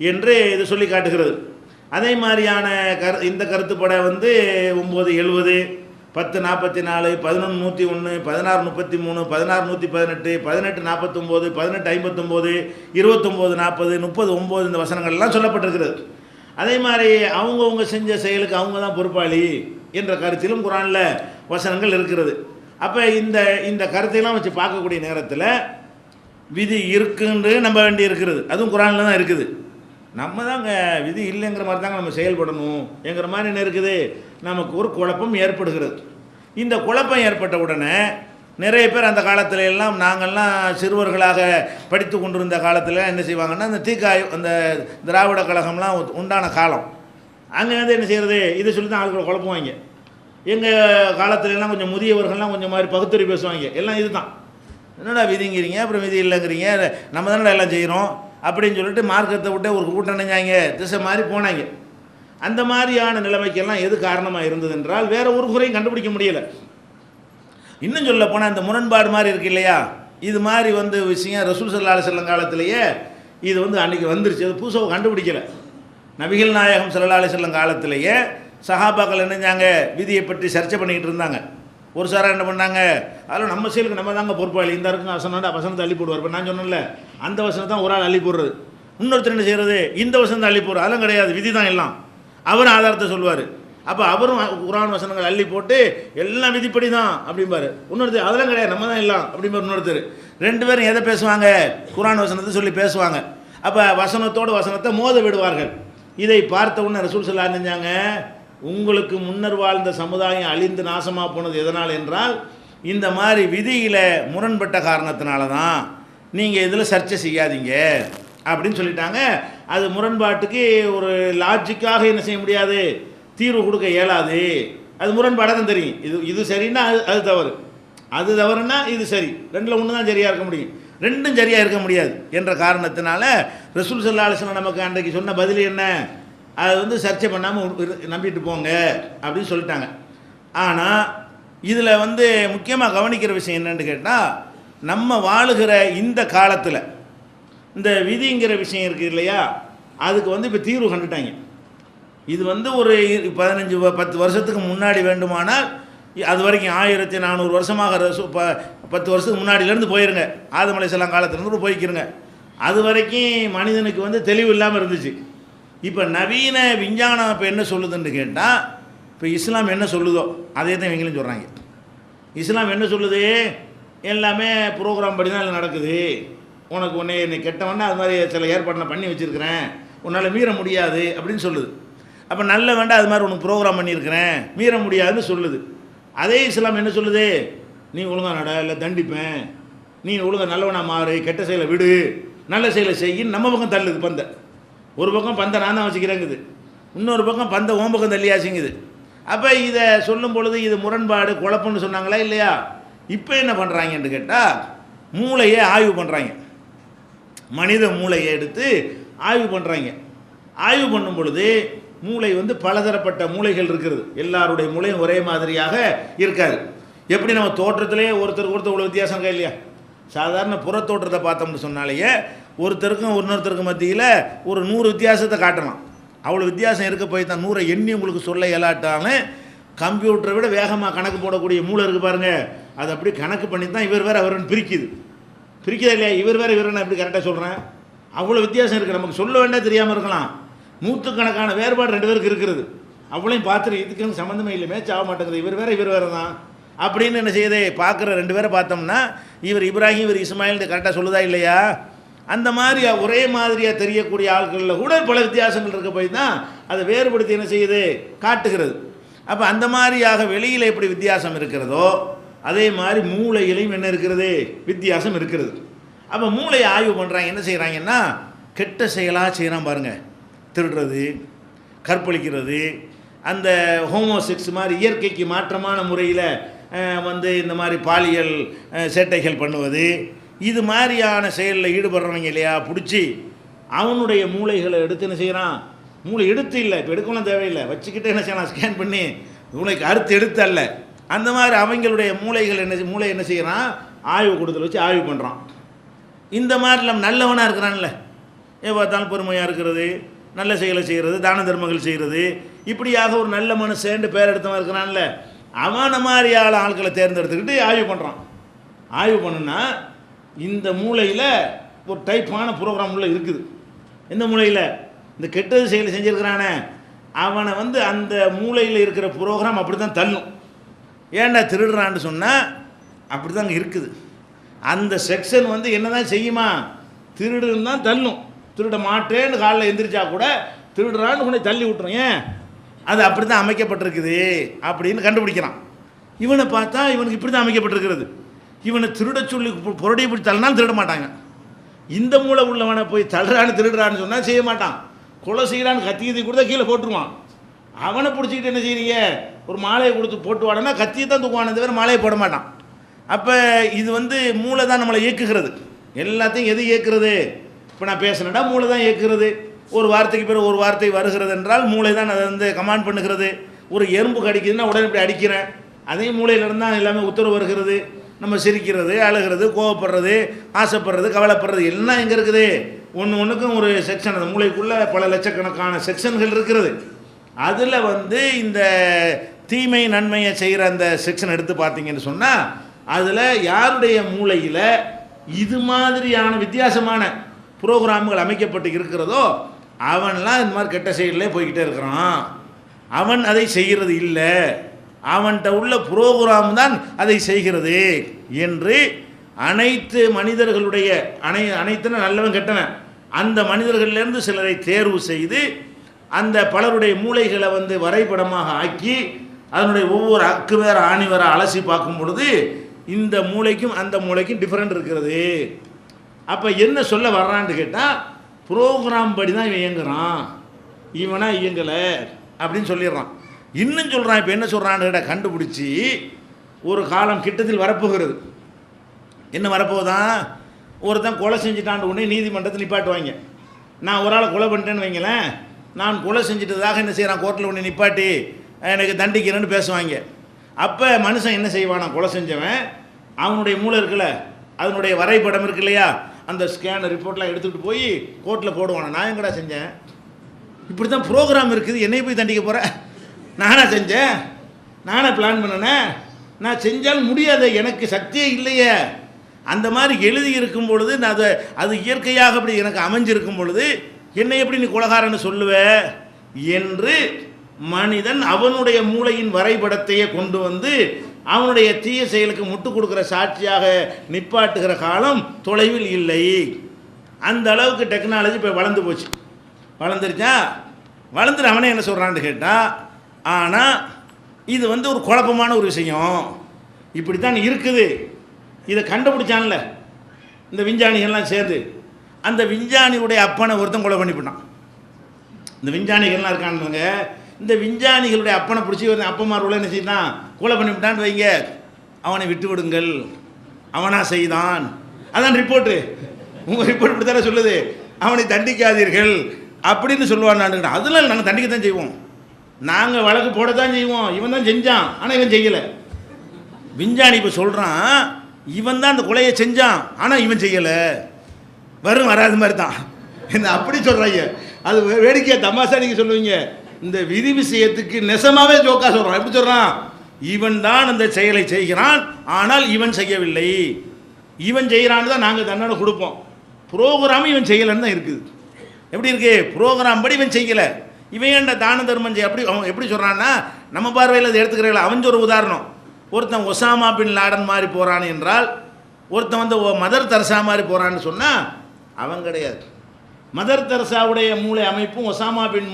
என்று இது சொல்லி காட்டுகிறது. அதே மாதிரியான இந்த கருத்துப்பட 9:70, 10:44, 11:101, 16:33, 16:118, 18:49, 18:59, 29:40, 30:9 இந்த வசனங்கள்லாம் சொல்லப்பட்டிருக்கிறது. அதே மாதிரி அவங்கவுங்க செஞ்ச செயலுக்கு அவங்க தான் பொறுப்பாளி என்ற கருத்திலும் குரானில் வசனங்கள் இருக்கிறது. அப்போ இந்த கருத்தையெல்லாம் வச்சு பார்க்கக்கூடிய நேரத்தில் விதி இருக்குன்னு நம்ப வேண்டி இருக்கிறது, அதுவும் குரானில் தான் இருக்குது. நம்ம தாங்க விதி இல்லைங்கிற மாதிரி தாங்க நம்ம செயல்படணும் என்கிற மாதிரி என்ன இருக்குது, நமக்கு ஒரு குழப்பம் ஏற்படுகிறது. இந்த குழப்பம் ஏற்பட்ட உடனே நிறைய பேர் அந்த காலத்துல எல்லாம், நாங்கள்லாம் சிறுவர்களாக படித்து கொண்டிருந்த காலத்தில் என்ன செய்வாங்கன்னா, அந்த தீக்காய் அந்த திராவிட கழகம்லாம் உண்டான காலம், அங்கே என்ன செய்கிறது, இதை சொல்லி தான் ஆளுகளை குழப்புவாங்க. எங்கள் காலத்துலலாம் கொஞ்சம் முதியவர்கள்லாம் கொஞ்சம் மாதிரி பகுத்தறி பேசுவாங்க, எல்லாம் இது தான், என்னடா விதிங்கிறீங்க, அப்புறம் விதி இல்லைங்கிறீங்க, நம்ம தானடா எல்லாம் செய்கிறோம் அப்படின்னு சொல்லிட்டு மார்க்கத்தை விட்டு ஒரு கூட்டம் நினைஞ்சாங்க, திசை மாதிரி போனாங்க. அந்த மாதிரியான நிலைமைக்கெல்லாம் எது காரணமாக இருந்தது என்றால், வேறு ஒரு குறையும் கண்டுபிடிக்க முடியலை. இன்னும் சொல்ல போனால் இந்த முரண்பாடு மாதிரி இருக்கு இல்லையா, இது மாதிரி விஷயம் ரசூல் ஸல்லல்லாஹு அலைஹி வஸல்லம் காலத்திலேயே இது அன்றைக்கி வந்துருச்சு, அது புதுசாக கண்டுபிடிக்கலை. நபிகள் நாயகம் ஸல்லல்லாஹு அலைஹி வஸல்லம் காலத்திலேயே சஹாபாக்கள் என்னஞ்சாங்க, விதியை பற்றி சர்ச்சை பண்ணிக்கிட்டு இருந்தாங்க. ஒரு சாரா என்ன பண்ணாங்க, அதில் நம்ம செயலுக்கு நம்ம தாங்க பொறுப்பாளி, இந்த இருக்குங்க வசனத்தை அள்ளி போடுவார். இப்போ நான் சொன்னேன்ல, அந்த வசனம் தான் ஒரு ஆள் அள்ளி போடுறது, இன்னொருத்தர் என்ன செய்கிறது, இந்த வசனத்தை அள்ளி போடுறது, அதெல்லாம் கிடையாது, விதி தான் எல்லாம், அவரும் ஆதாரத்தை சொல்லுவார். அப்போ அவரும் குர்ஆன் வசனங்கள் அள்ளி போட்டு எல்லாம் விதிப்படி தான் அப்படிம்பாரு. இன்னொருத்தர் அதெல்லாம் கிடையாது, நம்ம தான் எல்லாம் அப்படிம்பார் இன்னொருத்தர். ரெண்டு பேரும் எதை பேசுவாங்க, குர்ஆன் வசனத்தை சொல்லி பேசுவாங்க. அப்போ வசனத்தோடு வசனத்தை மோத விடுவார்கள். இதை பார்த்த உடனே ரசூல் ஸல்லல்லாஹு அலைஹி வஸல்லம் செஞ்சாங்க, உங்களுக்கு முன்னர் வாழ்ந்த சமுதாயம் அழிந்து நாசமாக போனது எதனால் என்றால், இந்த மாதிரி விதியில் முரண்பட்ட காரணத்தினால தான், நீங்கள் இதில் சர்ச்சை செய்யாதீங்க அப்படின்னு சொல்லிட்டாங்க. அது முரண்பாட்டுக்கு ஒரு லாஜிக்காக என்ன செய்ய முடியாது, தீர்வு கொடுக்க இயலாது, அது முரண்பாடாக தான் தெரியும். இது சரின்னா அது தவறு, அது தவறுன்னா இது சரி, ரெண்டில் ஒன்று தான் சரியாக இருக்க முடியும், ரெண்டும் சரியாக இருக்க முடியாது என்ற காரணத்தினால ரசூல் ஸல்லல்லாஹு அலைஹி வஸல்லம் நமக்கு அன்றைக்கு சொன்ன பதில் என்ன, அது சர்ச்சை பண்ணாமல் நம்பிட்டு போங்க அப்படின்னு சொல்லிட்டாங்க. ஆனால் இதில் முக்கியமாக கவனிக்கிற விஷயம் என்னன்னு கேட்டால், நம்ம வாழுகிற இந்த காலத்தில் இந்த விதிங்கிற விஷயம் இருக்குது இல்லையா, அதுக்கு இப்போ தீர்வு கண்டுட்டாங்க. இது ஒரு 15-10 வருஷத்துக்கு முன்னாடி வேண்டுமானால், அது வரைக்கும் 1400 வருஷமாக 10 வருஷத்துக்கு முன்னாடியிலேருந்து போயிருங்க, ஆதம் அலைஹிஸ்ஸலாம் காலத்திலேருந்து போய்க்கிறங்க. அது வரைக்கும் மனிதனுக்கு வந்து தெளிவு இல்லாமல் இருந்துச்சு. இப்போ நவீன விஞ்ஞானம் இப்போ என்ன சொல்லுதுன்னு கேட்டால், இப்போ இஸ்லாம் என்ன சொல்லுதோ அதே தான் இவங்களும் சொல்கிறாங்க. இஸ்லாம் என்ன சொல்லுது, எல்லாமே ப்ரோக்ராம் படி தான் இல்லை நடக்குது. உனக்கு உன்னை என்னை கெட்டவன்னா அது மாதிரி சில ஏற்பாடு நான் பண்ணி வச்சுருக்கிறேன், உன்னால் மீற முடியாது அப்படின்னு சொல்லுது. அப்போ நல்ல வேண்டாம் அது மாதிரி உனக்கு ப்ரோக்ராம் பண்ணியிருக்கிறேன், மீற முடியாதுன்னு சொல்லுது. அதே இஸ்லாம் என்ன சொல்லுது, நீ ஒழுங்காக நட இல்லை தண்டிப்பேன், நீ ஒழுங்காக நல்லவனாக மாறு, கெட்ட செயலை விடு, நல்ல செயலை செய்யின்னு நம்ம பக்கம் தள்ளுது பந்தை. ஒரு பக்கம் பந்தை நான் தான் வச்சுக்கிறேங்குது, இன்னொரு பக்கம் பந்தை ஓம் பக்கம் தள்ளியாச்சுங்குது. அப்போ இதை சொல்லும் பொழுது இது முரண்பாடு குழப்பம்னு சொன்னாங்களா இல்லையா? இப்போ என்ன பண்ணுறாங்கன்னு கேட்டால், மூளையை ஆய்வு பண்ணுறாங்க. மனித மூளையை எடுத்து ஆய்வு பண்ணுறாங்க. ஆய்வு பண்ணும் பொழுது மூளை வந்து பலதரப்பட்ட மூளைகள் இருக்கிறது. எல்லாருடைய மூளையும் ஒரே மாதிரியாக இருக்காது. எப்படி நம்ம தோற்றத்திலே ஒருத்தருக்கு ஒருத்தர் இவ்வளோ வித்தியாசம் இருக்கா இல்லையா? சாதாரண புறத்தோற்றத்தை பார்த்தோம்னு சொன்னாலேயே ஒருத்தருக்கும் இன்னொருத்தருக்கும் மத்தியில் ஒரு 100 வித்தியாசத்தை காட்டலாம். அவ்வளோ வித்தியாசம் இருக்க போய் தான் 100 எண்ணி உங்களுக்கு சொல்ல இயலாட்டாலும் கம்ப்யூட்டரை விட வேகமாக கணக்கு போடக்கூடிய மூளை இருக்குது பாருங்கள், அது அப்படி கணக்கு பண்ணி தான் இவர் வேறு அவருன்னு பிரிக்குதா இல்லையா? இவர் வேறு இவர் நான் எப்படி கரெக்டாக சொல்கிறேன்? அவ்வளோ வித்தியாசம் இருக்குது. நமக்கு சொல்ல வேண்டாம் தெரியாமல் இருக்கலாம், நூற்றுக்கணக்கான வேறுபாடு 2 பேருக்கு இருக்கிறது. அவ்வளோயும் பார்த்துட்டு இதுக்கு சம்மந்தமே இல்லை, மேட்ச் ஆக மாட்டேங்குது, இவர் வேறு தான் அப்படின்னு என்ன செய்யுது, பார்க்குற 2 பேரை பார்த்தோம்னா இவர் இப்ராஹிம் இவர் இஸ்மாயில் கரெக்டாக சொல்லுதா இல்லையா? அந்த மாதிரி ஒரே மாதிரியாக தெரியக்கூடிய ஆட்களில் கூட பல வித்தியாசங்கள் இருக்க போய் தான் அதை வேறுபடுத்தி என்ன செய்யுது, காட்டுகிறது. அப்போ அந்த மாதிரியாக வெளியில் எப்படி வித்தியாசம் இருக்கிறதோ அதே மாதிரி மூளையிலையும் என்ன இருக்கிறது, வித்தியாசம் இருக்கிறது. அப்போ மூளையை ஆய்வு பண்ணுறாங்க. என்ன செய்கிறாங்கன்னா, கெட்ட செயலாக செய்கிறான் பாருங்கள், திருடுறது, கற்பழிக்கிறது, அந்த ஹோமோசெக்ஸ் மாதிரி இயற்கைக்கு மாற்றமான முறையில் வந்து இந்த மாதிரி பாலியல் சேட்டைகள் பண்ணுவது, இது மாதிரியான செயலில் ஈடுபடுறவங்க இல்லையா, பிடிச்சி அவனுடைய மூளைகளை எடுத்து என்ன செய்கிறான், மூளை எடுத்து இல்லை, இப்போ எடுக்கலாம் தேவையில்லை, வச்சுக்கிட்டு என்ன செய்யலாம், ஸ்கேன் பண்ணி மூளைக்கு அறுத்து எடுத்து அல்ல, அந்த மாதிரி அவங்களுடைய மூளை என்ன செய்கிறான், ஆய்வு கொடுத்துல வச்சு ஆய்வு பண்ணுறான். இந்த மாதிரி நம்ம நல்லவனாக இருக்கிறான்ல, பார்த்தாலும் பொறுமையாக இருக்கிறது, நல்ல செயலை செய்கிறது, தான தர்மங்கள் செய்கிறது, இப்படியாக ஒரு நல்ல மனுஷன் பேர் எடுத்தவன் இருக்கிறான்ல, அவனை மாதிரியான ஆட்களை தேர்ந்தெடுத்துக்கிட்டு ஆய்வு பண்ணுறான். ஆய்வு பண்ணுன்னா இந்த மூளையில் ஒரு டைப்பான ப்ரோக்ராம் உள்ள இருக்குது. எந்த மூளையில் இந்த கெட்டது செயலை செஞ்சுருக்கிறானே அவனை வந்து அந்த மூளையில் இருக்கிற ப்ரோக்ராம் அப்படி தான் தள்ளும். ஏன்டா திருடுறான்னு சொன்னால் அப்படி தாங்க இருக்குது. அந்த செக்ஷன் வந்து என்ன தான் செய்யுமா, திருடுன்னு தான் தள்ளும். திருட மாட்டேன்னு காலையில் எந்திரிச்சா கூட திருடுறான்னு கொண்டு தள்ளி விட்டுரும். ஏன், அது அப்படி தான் அமைக்கப்பட்டிருக்குது அப்படின்னு கண்டுபிடிக்கிறான். இவனை பார்த்தா இவனுக்கு இப்படி தான் அமைக்கப்பட்டிருக்கிறது. இவனை திருட சொல்லி புரடியை பிடிச்சி தள்ளினாலும் திருட மாட்டாங்க. இந்த மூளை உள்ளவனை போய் தள்ளுறான்னு திருடுறான்னு சொன்னால் செய்ய மாட்டான். கொலை செய்யலான்னு கத்தியத்தை கொடுத்தா கீழே போட்டுருவான். அவனை பிடிச்சிக்கிட்டு என்ன செய்றீங்க, ஒரு மாலையை கொடுத்து போட்டு வாடனா கத்தியை தான் தூக்குவானே தவிர மாலையை போட மாட்டான். அப்போ இது வந்து மூளை தான் நம்மளை இயக்குகிறது. எல்லாத்தையும் எது இயக்குறது, இப்போ நான் பேசினேன்னா மூளை தான் இயக்குறது. ஒரு வார்த்தைக்கு பிறகு ஒரு வார்த்தை வருகிறது என்றால் மூளை தான் அதை வந்து கமாண்ட் பண்ணுகிறது. ஒரு எறும்பு கடிக்குதுன்னா உடனே இப்படி அடிக்கிறேன், அதையும் மூளையிலிருந்து தான் எல்லாமே உத்தரவு வருகிறது. நம்ம சிரிக்கிறது, அழுகிறது, கோவப்படுறது, ஆசைப்படுறது, கவலைப்படுறது எல்லாம் எங்கே இருக்குது, ஒன்றுக்கும் ஒரு செக்ஷன், அந்த மூளைக்குள்ளே பல லட்சக்கணக்கான செக்ஷன்கள் இருக்கிறது. அதில் வந்து இந்த தீமை நன்மையை செய்கிற அந்த செக்ஷன் எடுத்து பார்த்தீங்கன்னு சொன்னால் அதில் யாருடைய மூளையில் இது மாதிரியான வித்தியாசமான ப்ரோக்ராம்கள் அமைக்கப்பட்டு இருக்கிறதோ அவன்லாம் இந்த மாதிரி கெட்ட செயலில் போய்கிட்டே இருக்கிறான். அவன் அதை செய்கிறது இல்லை, அவன்கிட்ட உள்ள ப்ரோக்ராம் தான் அதை செய்கிறது என்று அனைத்து மனிதர்களுடைய அனைத்துன நல்லவன் கெட்டவன் அந்த மனிதர்கள்லேருந்து சிலரை தேர்வு செய்து அந்த பலருடைய மூளைகளை வந்து வரைபடமாக ஆக்கி அதனுடைய ஒவ்வொரு அக்கு வேற ஆணி வேற அலசி பார்க்கும் பொழுது இந்த மூளைக்கும் அந்த மூளைக்கும் டிஃப்ரெண்ட் இருக்கிறது. அப்போ என்ன சொல்ல வர்றான்னு கேட்டால், ப்ரோக்ராம் படி தான் இவன் இயங்குறான், இவனா இயங்கலை அப்படின்னு சொல்லிடுறான். இன்னும் சொல்கிறான். இப்போ என்ன சொல்கிறான்னு கேட்டால், கண்டுபிடிச்சி ஒரு காலம் கிட்டத்தில் வரப்போகிறது. என்ன வரப்போதான், ஒருத்தன் கொலை செஞ்சுட்டான் உடனே நீதிமன்றத்தில் நிப்பாட்டுவாங்க. நான் ஒரு ஆளை கொலை பண்ணிட்டேன்னு வைங்களேன், நான் கொலை செஞ்சிட்டதாக என்ன செய்கிறான், கோர்ட்டில் ஒன்று நிப்பாட்டி எனக்கு தண்டிக்கிறேன்னு பேசுவாங்க. அப்போ மனுஷன் என்ன செய்வான், கொலை செஞ்சவன் அவனுடைய மூளை இருக்குல்ல, அதனுடைய வரைபடம் இருக்கு இல்லையா, அந்த ஸ்கேனர் ரிப்போர்ட்லாம் எடுத்துகிட்டு போய் கோர்ட்டில் போடுவான். நான் எங்கடா செஞ்சேன், இப்படி தான் ப்ரோக்ராம் இருக்குது, என்னை போய் தண்டிக்க போகிறேன், நானா செஞ்சேன், நானே பிளான் பண்ணினேன், நான் செஞ்சாலும் முடியாது, எனக்கு சக்தியே இல்லையே, அந்த மாதிரி எழுதி இருக்கும் பொழுது நான் அது இயற்கையாக அப்படி எனக்கு அமைஞ்சிருக்கும் பொழுது என்னை எப்படி நீ கொலகாரன்னு சொல்லுவ என்று மனிதன் அவனுடைய மூளையின் வரைபடத்தையே கொண்டு வந்து அவனுடைய தீய செயலுக்கு முட்டு கொடுக்குற சாட்சியாக நிப்பாட்டுகிற காலம் தொலைவில் இல்லை. அந்த அளவுக்கு டெக்னாலஜி இப்போ வளர்ந்து போச்சு. வளர்ந்துருச்சா? வளர்ந்துட்டு அவனே என்ன சொல்கிறான்னு கேட்டால், ஆனால் இது வந்து ஒரு குழப்பமான ஒரு விஷயம், இப்படி தான் இருக்குது. இதை கண்டுபிடிச்சான்ல இந்த விஞ்ஞானிகள்லாம் சேர்ந்து, அந்த விஞ்ஞானியுடைய அப்பனை ஒருத்தன் கொலை பண்ணிவிட்டான். இந்த விஞ்ஞானிகள்லாம் இருக்கானுங்க, இந்த விஞ்ஞானிகளுடைய அப்பனை பிடிச்சி ஒரு அப்பமாரோட என்ன செய்தான், கொலை பண்ணிவிட்டான்னு வைங்க. அவனை விட்டு விடுங்கள், அவனா செய்தான், அதான் ரிப்போர்ட்டு. உங்கள் ரிப்போர்ட் இப்படி தானே சொல்லுது, அவனை தண்டிக்காதீர்கள் அப்படின்னு சொல்லுவான். அதெல்லாம் நாங்கள் தண்டிக்க தான் செய்வோம், நாங்கள் வழக்கு போட தான் செய்வோம். இவன் தான் செஞ்சான், ஆனால் இவன் செய்யலை. விஞ்ஞானி இப்போ சொல்கிறான், இவன் தான் அந்த கொலையை செஞ்சான், ஆனால் இவன் செய்யலை. வரும் வராது மாதிரி தான் என்ன அப்படி சொல்கிறாங்க. அது வேடிக்கையாக தமாசா நீங்கள் சொல்லுவீங்க. இந்த விதி விஷயத்துக்கு நெசமாகவே ஜோக்கா சொல்கிறான். எப்படி சொல்கிறான்? இவன் தான் அந்த செயலை செய்கிறான், ஆனால் இவன் செய்யவில்லை. இவன் செய்கிறான்னு தான் நாங்கள் தண்டனை கொடுப்போம். ப்ரோக்ராம் இவன் செய்யலைன்னு தான் இருக்குது. எப்படி இருக்கு? ப்ரோக்ராம் படி இவன் செய்யலை. இவன் ஏன்டா தான தர்மம் செய்ய? அப்படி அவன் எப்படி சொல்கிறான்னா, நம்ம பார்வையில் அதை எடுத்துக்கிறீங்களா? அவன் ஒரு உதாரணம். ஒருத்தன் ஒசாமா பின் லாடன் மாதிரி போகிறான் என்றால், ஒருத்தன் வந்து மதர் தெரசா மாதிரி போகிறான்னு சொன்னால் அவன் கிடையாது. மதர் தெரசாவுடைய மூளை அமைப்பும் ஒசாமா பின்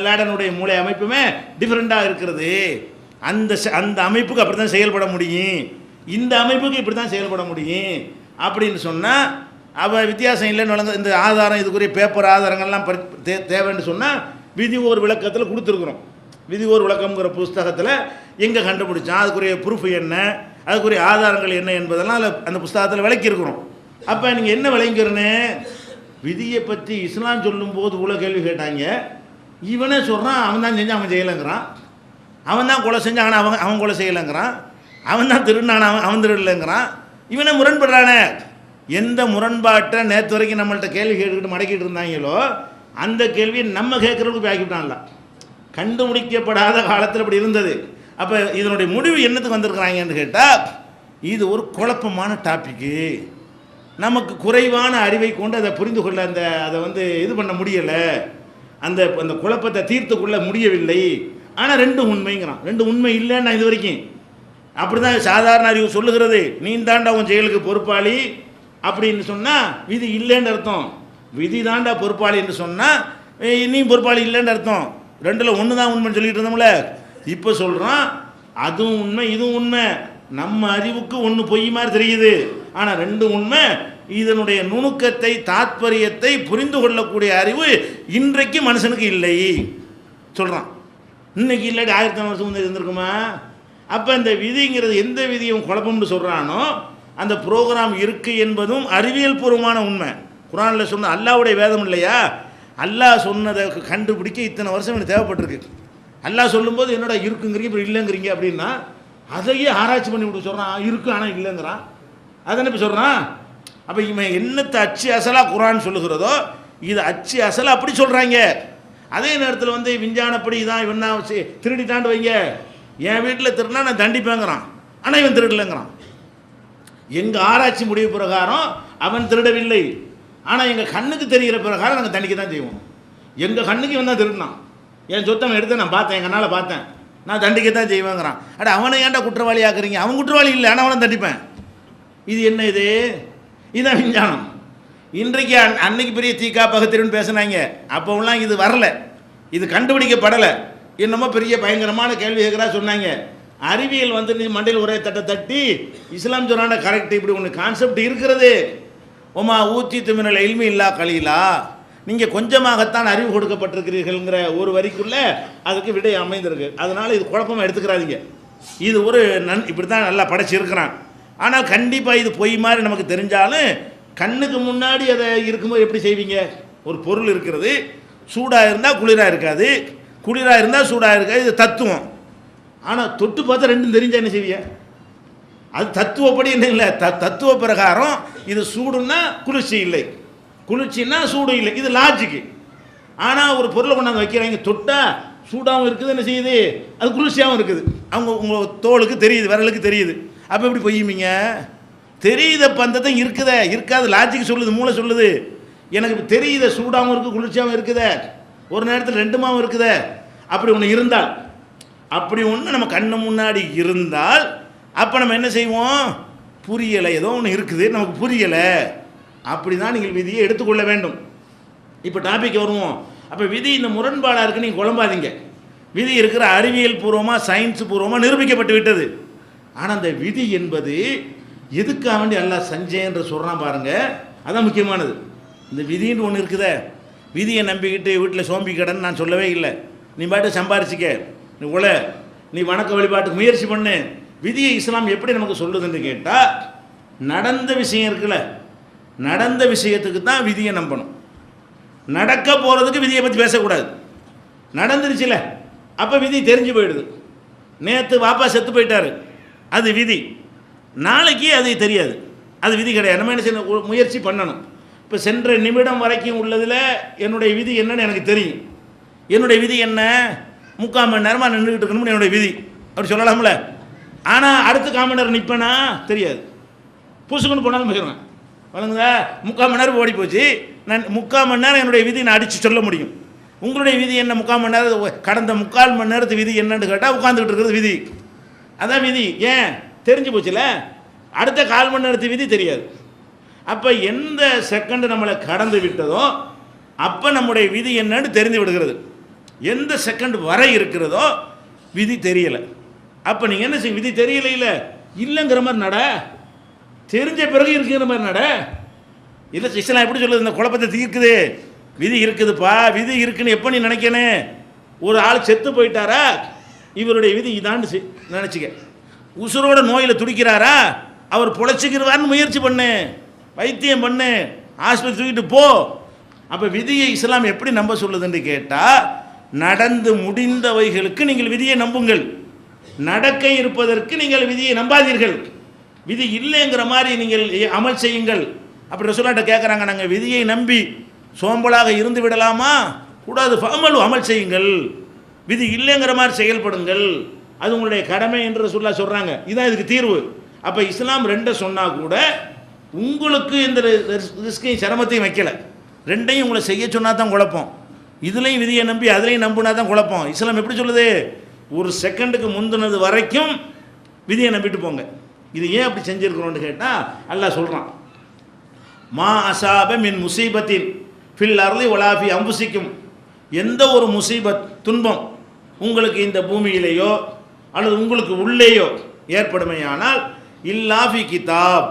லாடனுடைய மூளை அமைப்புமே டிஃப்ரெண்ட்டாக இருக்கிறது. அந்த அமைப்புக்கு அப்படி தான் செயல்பட முடியும், இந்த அமைப்புக்கு இப்படி தான் செயல்பட முடியும் அப்படின்னு சொன்னால் அவள் வித்தியாசம் இல்லைன்னு வழங்க. இந்த ஆதாரம், இதுக்குரிய பேப்பர் ஆதாரங்கள்லாம் தேவைன்னு சொன்னால் விதி ஒரு விளக்கத்தில் கொடுத்துருக்குறோம். விதி ஒரு விளக்கம்ங்கிற புஸ்தகத்தில் எங்கே கண்டுபிடிச்சான், அதுக்குரிய ப்ரூஃப் என்ன, அதுக்குரிய ஆதாரங்கள் என்ன என்பதெல்லாம் அந்த புஸ்தகத்தில் விளக்கியிருக்கிறோம். அப்போ நீங்கள் என்ன விளங்கிறன்னு, விதியை பற்றி இஸ்லாம் சொல்லும்போது இவ்வளோ கேள்வி கேட்டாங்க. இவனே சொல்கிறான் அவன் தான் செஞ்சான், அவன் செய்யலைங்கிறான். அவன் தான் கொலை செஞ்சான், ஆனால் அவன் கொலை செய்யலைங்கிறான். அவன் தான் திருநான், அவன் திருடலைங்கிறான். இவனே முரண்படுறானே. எந்த முரண்பாட்டை நேற்று வரைக்கும் நம்மள்கிட்ட கேள்வி கேட்டுக்கிட்டு மடக்கிட்டு இருந்தாங்களோ அந்த கேள்வியை நம்ம கேட்குறதுக்கு ஆக்கிவிட்டான்ல. கண்டுபிடிக்கப்படாத காலத்தில் இப்படி இருந்தது. அப்போ இதனுடைய முடிவு என்னத்துக்கு வந்திருக்கிறாங்கன்னு கேட்டால், இது ஒரு குழப்பமான டாப்பிக்கு, நமக்கு குறைவான அறிவை கொண்டு அதை புரிந்து கொள்ள அதை வந்து இது பண்ண முடியலை, அந்த குழப்பத்தை தீர்த்து கொள்ள முடியவில்லை. ஆனால் ரெண்டு உண்மைங்கிறான். ரெண்டு உண்மை இல்லைன்னு நான் இது வரைக்கும் அப்படி தான் சாதாரண அறிவு சொல்லுகிறது. நீ தாண்டா உன் செயலுக்கு பொறுப்பாளி அப்படின்னு சொன்னால் விதி இல்லைன்னு அர்த்தம். விதி தாண்டா பொறுப்பாளி என்று சொன்னால் நீ பொறுப்பாளி இல்லைன்னு அர்த்தம். ரெண்டில் ஒன்று தான் உண்மைன்னு சொல்லிட்டு இருந்தோம்ல. இப்போ சொல்கிறான் அதுவும் உண்மை இதுவும் உண்மை. நம்ம அறிவுக்கு ஒன்று பொய் மாதிரி தெரியுது, ஆனால் ரெண்டு உண்மை. இதனுடைய நுணுக்கத்தை தாத்பரியத்தை புரிந்து கொள்ளக்கூடிய அறிவு இன்றைக்கு மனுஷனுக்கு இல்லை சொல்கிறான். இன்னைக்கு இல்லாட்டி 1000 வருஷம் வந்து இருந்திருக்குமா? அப்போ இந்த விதிங்கிறது எந்த விதியும் குழப்பம்னு சொல்கிறானோ அந்த ப்ரோக்ராம் இருக்குது என்பதும் அறிவியல் பூர்வமான உண்மை. குரானில் சொன்ன அல்லாவுடைய வேதம் இல்லையா, அல்லாஹ் சொன்னதை கண்டுபிடிக்க இத்தனை வருஷம் எனக்கு தேவைப்பட்டிருக்கு. அல்லாஹ் சொல்லும்போது என்னடா இருக்குங்கிறீங்க இப்போ இல்லைங்கிறீங்க அப்படின்னா அதையே ஆராய்ச்சி பண்ணி விட்டு சொல்கிறான் இருக்கு ஆனால் இல்லைங்கிறான். அதானே இப்போ சொல்கிறான். அப்போ இவன் என்னத்தை அச்சு அசலாக குரான் சொல்லுகிறதோ இது அச்சு அசலாக அப்படி சொல்கிறாங்க. அதே நேரத்தில் வந்து விஞ்ஞானப்படி தான் இவன் திருடிட்டாண்டு வைங்க, என் வீட்டில் திருடினா நான் தண்டிப்பேங்கிறான், ஆனால் இவன் திருடலைங்கிறான். எங்கள் ஆராய்ச்சி முடிவு பிரகாரம் அவன் திருடவில்லை, ஆனால் எங்கள் கண்ணுக்கு தெரிகிற பிரகாரம் நாங்கள் தண்டிக்க தான் செய்வோம். எங்கள் கண்ணுக்கு இவன் தான் திருடினான், என் சொத்தை அவன் எடுத்து நான் பார்த்தேன், எங்கள் கண்ணால் பார்த்தேன், நான் தண்டிக்க தான் செய்வேங்கிறான். அட அவனை ஏன்டா குற்றவாளி ஆக்குறீங்க? அவன் குற்றவாளி இல்லை, ஆனால் அவனை தண்டிப்பேன். இது என்ன? இதுதான் விஞ்ஞானம். இன்றைக்கு அன்னைக்கு பெரிய தீக்கா பகத்திருன்னு பேசுனாங்க, அப்போலாம் இது வரல, இது கண்டுபிடிக்கப்படலை. என்னமோ பெரிய பயங்கரமான கேள்வி கேட்குறா சொன்னாங்க. அறிவியல் வந்து நீ மண்டையில் ஒரே தட்டி இஸ்லாம் சொன்னாண்ட கரெக்ட், இப்படி ஒன்று கான்செப்ட் இருக்கிறது. ஒமா ஊத்தி திமினல் எல்மி இல்லா கலீலா, நீங்கள் கொஞ்சமாகத்தான் அறிவு கொடுக்கப்பட்டிருக்கிறீர்கள்ங்கிற ஒரு வரிக்குள்ளே அதுக்கு விடை அமைந்திருக்கு. அதனால் இது குழப்பமாக எடுத்துக்கிறாதீங்க. இது ஒரு இப்படி தான் நல்லா படைச்சிருக்கிறான். ஆனால் கண்டிப்பாக இது பொய் மாதிரி நமக்கு தெரிஞ்சாலும் கண்ணுக்கு முன்னாடி அதை இருக்கும்போது எப்படி செய்வீங்க? ஒரு பொருள் இருக்கிறது, சூடாக இருந்தால் குளிராக இருக்காது, குளிராக இருந்தால் சூடாக இருக்காது, இது தத்துவம். ஆனால் தொட்டு பார்த்தா ரெண்டும் தெரிஞ்சால் என்ன செய்வீங்க? அது தத்துவப்படி என்ன இல்லை, தத்துவ பிரகாரம் இது சூடுன்னா குளிர்ச்சி இல்லை, குளிர்ச்சின்னா சூடு இல்லை, இது லாஜிக்கு. ஆனால் ஒரு பொருளை கொண்டாந்து வைக்கிறாங்க, தொட்டால் சூடாகவும் இருக்குது, என்ன செய்யுது, அது குளிர்ச்சியாகவும் இருக்குது, அவங்க உங்கள் தோலுக்கு தெரியுது, விரலுக்கு தெரியுது. அப்போ எப்படி பொய்யுமீங்க? தெரியுத பந்தத்தை இருக்குதே, இருக்காது லாஜிக் சொல்லுது, மூளை சொல்லுது. எனக்கு தெரியுத சூடாகவும் இருக்குது குளிர்ச்சியாகவும் இருக்குதே, ஒரு நேரத்தில் ரெண்டுமாவும் இருக்குதே. அப்படி ஒன்று இருந்தால், அப்படி ஒன்று நம்ம கண்ணு முன்னாடி இருந்தால் அப்போ நம்ம என்ன செய்வோம்? புரியலை, ஏதோ ஒன்று இருக்குது நமக்கு புரியலை, அப்படி தான் நீங்கள் விதியை எடுத்துக்கொள்ள வேண்டும். இப்போ டாபிக் வருவோம். அப்போ விதி இந்த முரண்பாடாக இருக்குது, நீங்கள் குழம்பாதீங்க. விதி இருக்கிற அறிவியல் பூர்வமாக சயின்ஸ் பூர்வமாக நிரூபிக்கப்பட்டு விட்டது. ஆனால் அந்த விதி என்பது எதுக்காக வேண்டி அல்லாஹ் செஞ்சேன்ற சொல்கிறான் பாருங்கள், அதான் முக்கியமானது. இந்த விதின்னு ஒன்று இருக்குதே, விதியை நம்பிக்கிட்டு வீட்டில் சோம்பி கடன் நான் சொல்லவே இல்லை. நீ பாட்டு சம்பாரிச்சிக்க, நீ நீ வணக்க வழிபாட்டுக்கு முயற்சி பண்ணு. விதியை இஸ்லாம் எப்படி நமக்கு சொல்லுதுன்னு கேட்டால், நடந்த விஷயம் இருக்குல்ல, நடந்த விஷயத்துக்கு தான் விதியை நம்பணும். நடக்க போகிறதுக்கு விதியை பற்றி பேசக்கூடாது. நடந்துருச்சுல, அப்போ விதி தெரிஞ்சு போயிடுது. நேற்று வாப்பா செத்து போயிட்டார், அது விதி. நாளைக்கு அது தெரியாது, அது விதி கிடையாது. நம்ம என்ன செய்யணும்? முயற்சி பண்ணணும். இப்போ சென்ற நிமிடம் வரைக்கும் உள்ளதில் என்னுடைய விதி என்னன்னு எனக்கு தெரியும். என்னுடைய விதி என்ன? 3/4 மணி நேரமாக நின்றுக்கிட்டு இருக்கணும்னு என்னுடைய விதி, அப்படி சொல்லலாம்ல. ஆனால் அடுத்த 1/4 மணி நேரம் நிற்பேனா? தெரியாது. பூசுக்குன்னு போனாலும் போயிடுவேன். வழங்குதா? 3/4 மணி நேரம் ஓடி போச்சு, நான் 3/4 மணி நேரம் என்னுடைய விதி நான் அடித்து சொல்ல முடியும். உங்களுடைய விதி என்ன? 3/4 மணி நேரம், கடந்த 3/4 மணி நேரத்து விதி என்னன்னு கேட்டால் உட்காந்துக்கிட்டு இருக்கிறது விதி. அதான் விதி. ஏன்? தெரிஞ்சு போச்சுல. அடுத்த 1/4 மணி நேரத்து விதி தெரியாது. அப்போ எந்த செகண்டு நம்மளை கடந்து விட்டதோ அப்போ நம்முடைய விதி என்னன்னு தெரிந்து விடுகிறது. எந்த செகண்ட் வரை இருக்கிறதோ விதி தெரியலை. அப்போ நீங்கள் என்ன செய்ய? விதி தெரியல இல்லைங்கிற மாதிரி நட, தெரிஞ்ச பிறகு இருக்குங்கிற மாதிரி நட. இல்லை இஸ்லாம் எப்படி சொல்லுது? இந்த குழப்பத்தை தீர்க்குது. விதி இருக்குதுப்பா, விதி இருக்குன்னு எப்போ நீ நினைக்கணும்? ஒரு ஆள் செத்து போயிட்டாரா, இவருடைய விதி இதான்னு நினச்சிக்க. உசுரோட நோயில் துடிக்கிறாரா, அவர் பொழைச்சிக்கிறவார்னு முயற்சி பண்ணு, வைத்தியம் பண்ணு, ஆஸ்பத்திரி தூக்கிட்டு போ. அப்போ விதியை இஸ்லாம் எப்படி நம்ப சொல்லுதுன்னு கேட்டால், நடந்து முடிந்தவைகளுக்கு நீங்கள் விதியை நம்புங்கள், நடக்க இருப்பதற்கு நீங்கள் விதியை நம்பாதீர்கள். விதி இல்லைங்கிற மாதிரி நீங்கள் அமல் செய்யுங்கள். அப்படி ரசூலுல்லாஹ் கேட்குறாங்க, நாங்கள் விதியை நம்பி சோம்பலாக இருந்து விடலாமா? கூடாது. ஃபஅமலு, அமல் செய்யுங்கள், விதி இல்லைங்கிற மாதிரி செயல்படுங்கள், அது உங்களுடைய கடமை என்று ரசூலுல்லாஹ் சொல்கிறாங்க. இதுதான் இதுக்கு தீர்வு. அப்போ இஸ்லாம் ரெண்டை சொன்னால் கூட உங்களுக்கு இந்த ரிஸ்கையும் சிரமத்தையும் வைக்கலை. ரெண்டையும் உங்களை செய்ய சொன்னால் தான் குழப்பம். இதுலேயும் விதியை நம்பி அதுலேயும் நம்பினா தான் குழப்பம். இஸ்லாம் எப்படி சொல்லுது? ஒரு செகண்டுக்கு முந்தினது வரைக்கும் விதியை நம்பிட்டு போங்க. இது ஏன் அப்படி செஞ்சுருக்கிறோன்னு கேட்டால் அல்லாஹ் சொல்கிறான், மா அசாப மின் முசீபத்தின் ஃபில் அர்லி வலாஃபி அம்புசிக்கும். எந்த ஒரு முசீபத், துன்பம் உங்களுக்கு இந்த பூமியிலேயோ அல்லது உங்களுக்கு உள்ளேயோ ஏற்படுமையானால் இல்லாஃபி கிதாப்,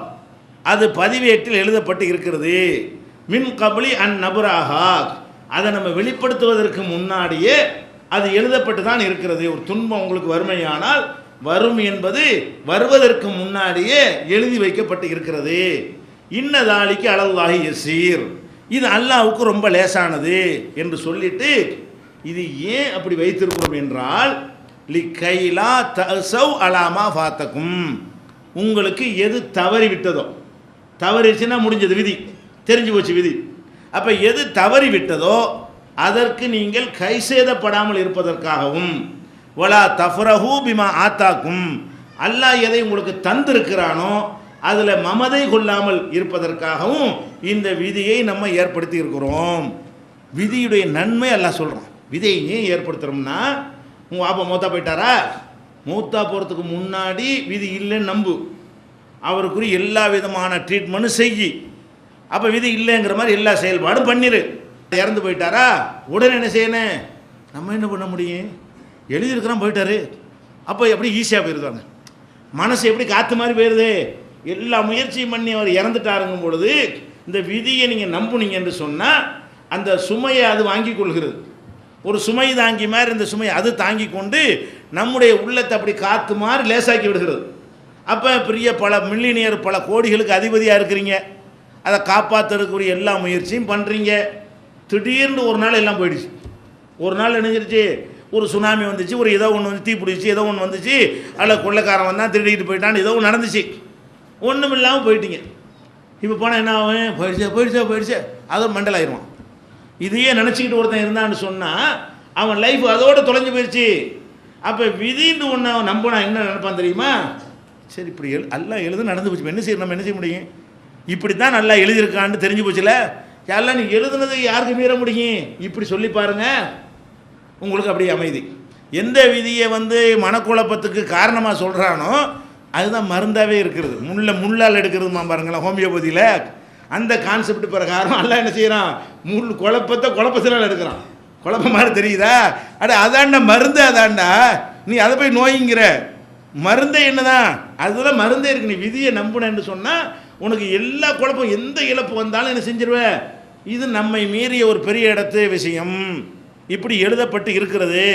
அது பதிவேட்டில் எழுதப்பட்டு இருக்கிறது. மின் கபலி அன் நபுராகா, அதை நம்ம வெளிப்படுத்துவதற்கு முன்னாடியே அது எழுதப்பட்டு தான் இருக்கிறது. ஒரு துன்பம் உங்களுக்கு வறுமையானால் வரும் என்பது வருவதற்கு முன்னாடியே எழுதி வைக்கப்பட்டு இருக்கிறது. இன்னதாலிக்கு அலல்லாஹி யசீர், இது அல்லாஹ்வுக்கு ரொம்ப லேசானது என்று சொல்லிட்டு, இது ஏன் அப்படி வைத்திருக்கிறோம் என்றால், லிகைலா தஸவ் அலாமா ஃபாத்தக்கும், உங்களுக்கு எது தவறி விட்டதோ, தவறிச்சுன்னா முடிஞ்சது, விதி தெரிஞ்சு போச்சு விதி. அப்போ எது தவறி விட்டதோ அதற்கு நீங்கள் கைசேதப்படாமல் இருப்பதற்காகவும், வலா தஃப்ரஹூ பிமா ஆத்தாக்கும், அல்லாஹ் எதை உங்களுக்கு தந்திருக்கிறானோ அதில் மமதை கொள்ளாமல் இருப்பதற்காகவும் இந்த விதியை நம்ம ஏற்படுத்தி இருக்கிறோம். விதியுடைய நன்மை அல்லாஹ் சொல்கிறோம். விதியை ஏன் ஏற்படுத்துகிறோம்னா, உங்கள் அப்பா மூத்தா போயிட்டாரா, மூத்தா போகிறதுக்கு முன்னாடி விதி இல்லைன்னு நம்பு, அவருக்குரிய எல்லா விதமான ட்ரீட்மெண்ட்டும் செய். அப்போ விதி இல்லைங்கிற மாதிரி எல்லா செயல்பாடும் பண்ணிடு. இறந்து போயிட்டாரா, உடனே என்ன செய்யணும்? நம்ம என்ன பண்ண முடியும்? எழுதியிருக்கிறோம், போயிட்டாரு. அப்போ எப்படி ஈஸியாக போயிருக்காங்க, மனசு எப்படி காற்று மாதிரி போயிடுது. எல்லா முயற்சியும் பண்ணி அவர் இறந்துட்டாருங்கும் பொழுது இந்த விதியை நீங்கள் நம்புனீங்க என்று சொன்னால் அந்த சுமையை அது வாங்கி கொள்கிறது. ஒரு சுமை தாங்கி மாதிரி இந்த சுமையை அது தாங்கி கொண்டு நம்முடைய உள்ளத்தை அப்படி காற்று மாதிரி லேசாக்கி விடுகிறது. அப்போ பெரிய பல மில்லினியர், பல கோடிகளுக்கு அதிபதியாக இருக்கிறீங்க, அதை காப்பாற்றுறதுக்குரிய எல்லா முயற்சியும் பண்ணுறீங்க. திடீர்னு ஒரு நாள் எல்லாம் போயிடுச்சு. ஒரு நாள் நினைஞ்சிருச்சு, ஒரு சுனாமி வந்துச்சு, ஒரு ஏதோ ஒன்று வந்து தீ பிடிச்சி, ஏதோ ஒன்று வந்துச்சு, அதில் கொள்ளைக்காரன் வந்தான், திருடிட்டு போயிட்டான்னு ஏதோ ஒன்று நடந்துச்சு, ஒன்றும் இல்லாமல் போயிட்டீங்க. இப்போ போனால் என்ன ஆகும்? போயிடுச்சே அதோட மண்டல் ஆயிடுவான். இதையே நினச்சிக்கிட்டு ஒருத்தன் இருந்தான்னு சொன்னால் அவன் லைஃப் அதோடு தொலைஞ்சு போயிடுச்சு. அப்போ விதின்னு ஒன்று அவன் நம்பினா என்ன நினைப்பான் தெரியுமா? சரி இப்படி அல்லா எழுது நடந்து போச்சு, என்ன செய்ய நம்ம என்ன செய்ய முடியும்? இப்படி தான் நல்லா எழுதியிருக்கான்னு தெரிஞ்சு போச்சுல, யாரெல்லாம் நீ எழுதுனது யாருக்கு மீற முடியும்? இப்படி சொல்லி பாருங்க, உங்களுக்கு அப்படியே அமைதி. எந்த விதியை வந்து மனக்குழப்பத்துக்கு காரணமாக சொல்கிறானோ அதுதான் மருந்தாகவே இருக்கிறது. முள்ளால் எடுக்கிறதுமா பாருங்களேன் ஹோமியோபதியில், அந்த கான்செப்ட் பிரகாரம் எல்லாம் என்ன செய்கிறான், குழப்பத்தினால் எடுக்கிறான். குழப்பம் மாதிரி தெரியுதா? அதாண்டா மருந்து, அதாண்டா நீ அதை போய் நோய்ங்கிற மருந்தே என்னதான், அதுதான் மருந்தே இருக்கு. நீ விதியை நம்புனேன்னு சொன்னால் உனக்கு எல்லா குழப்பம் எந்த இழப்பு வந்தாலும் என்ன செஞ்சிருவேன். இது நம்மை மீறிய ஒரு பெரிய இடத்து விஷயம், இப்படி எழுதப்பட்டு இருக்கிறது,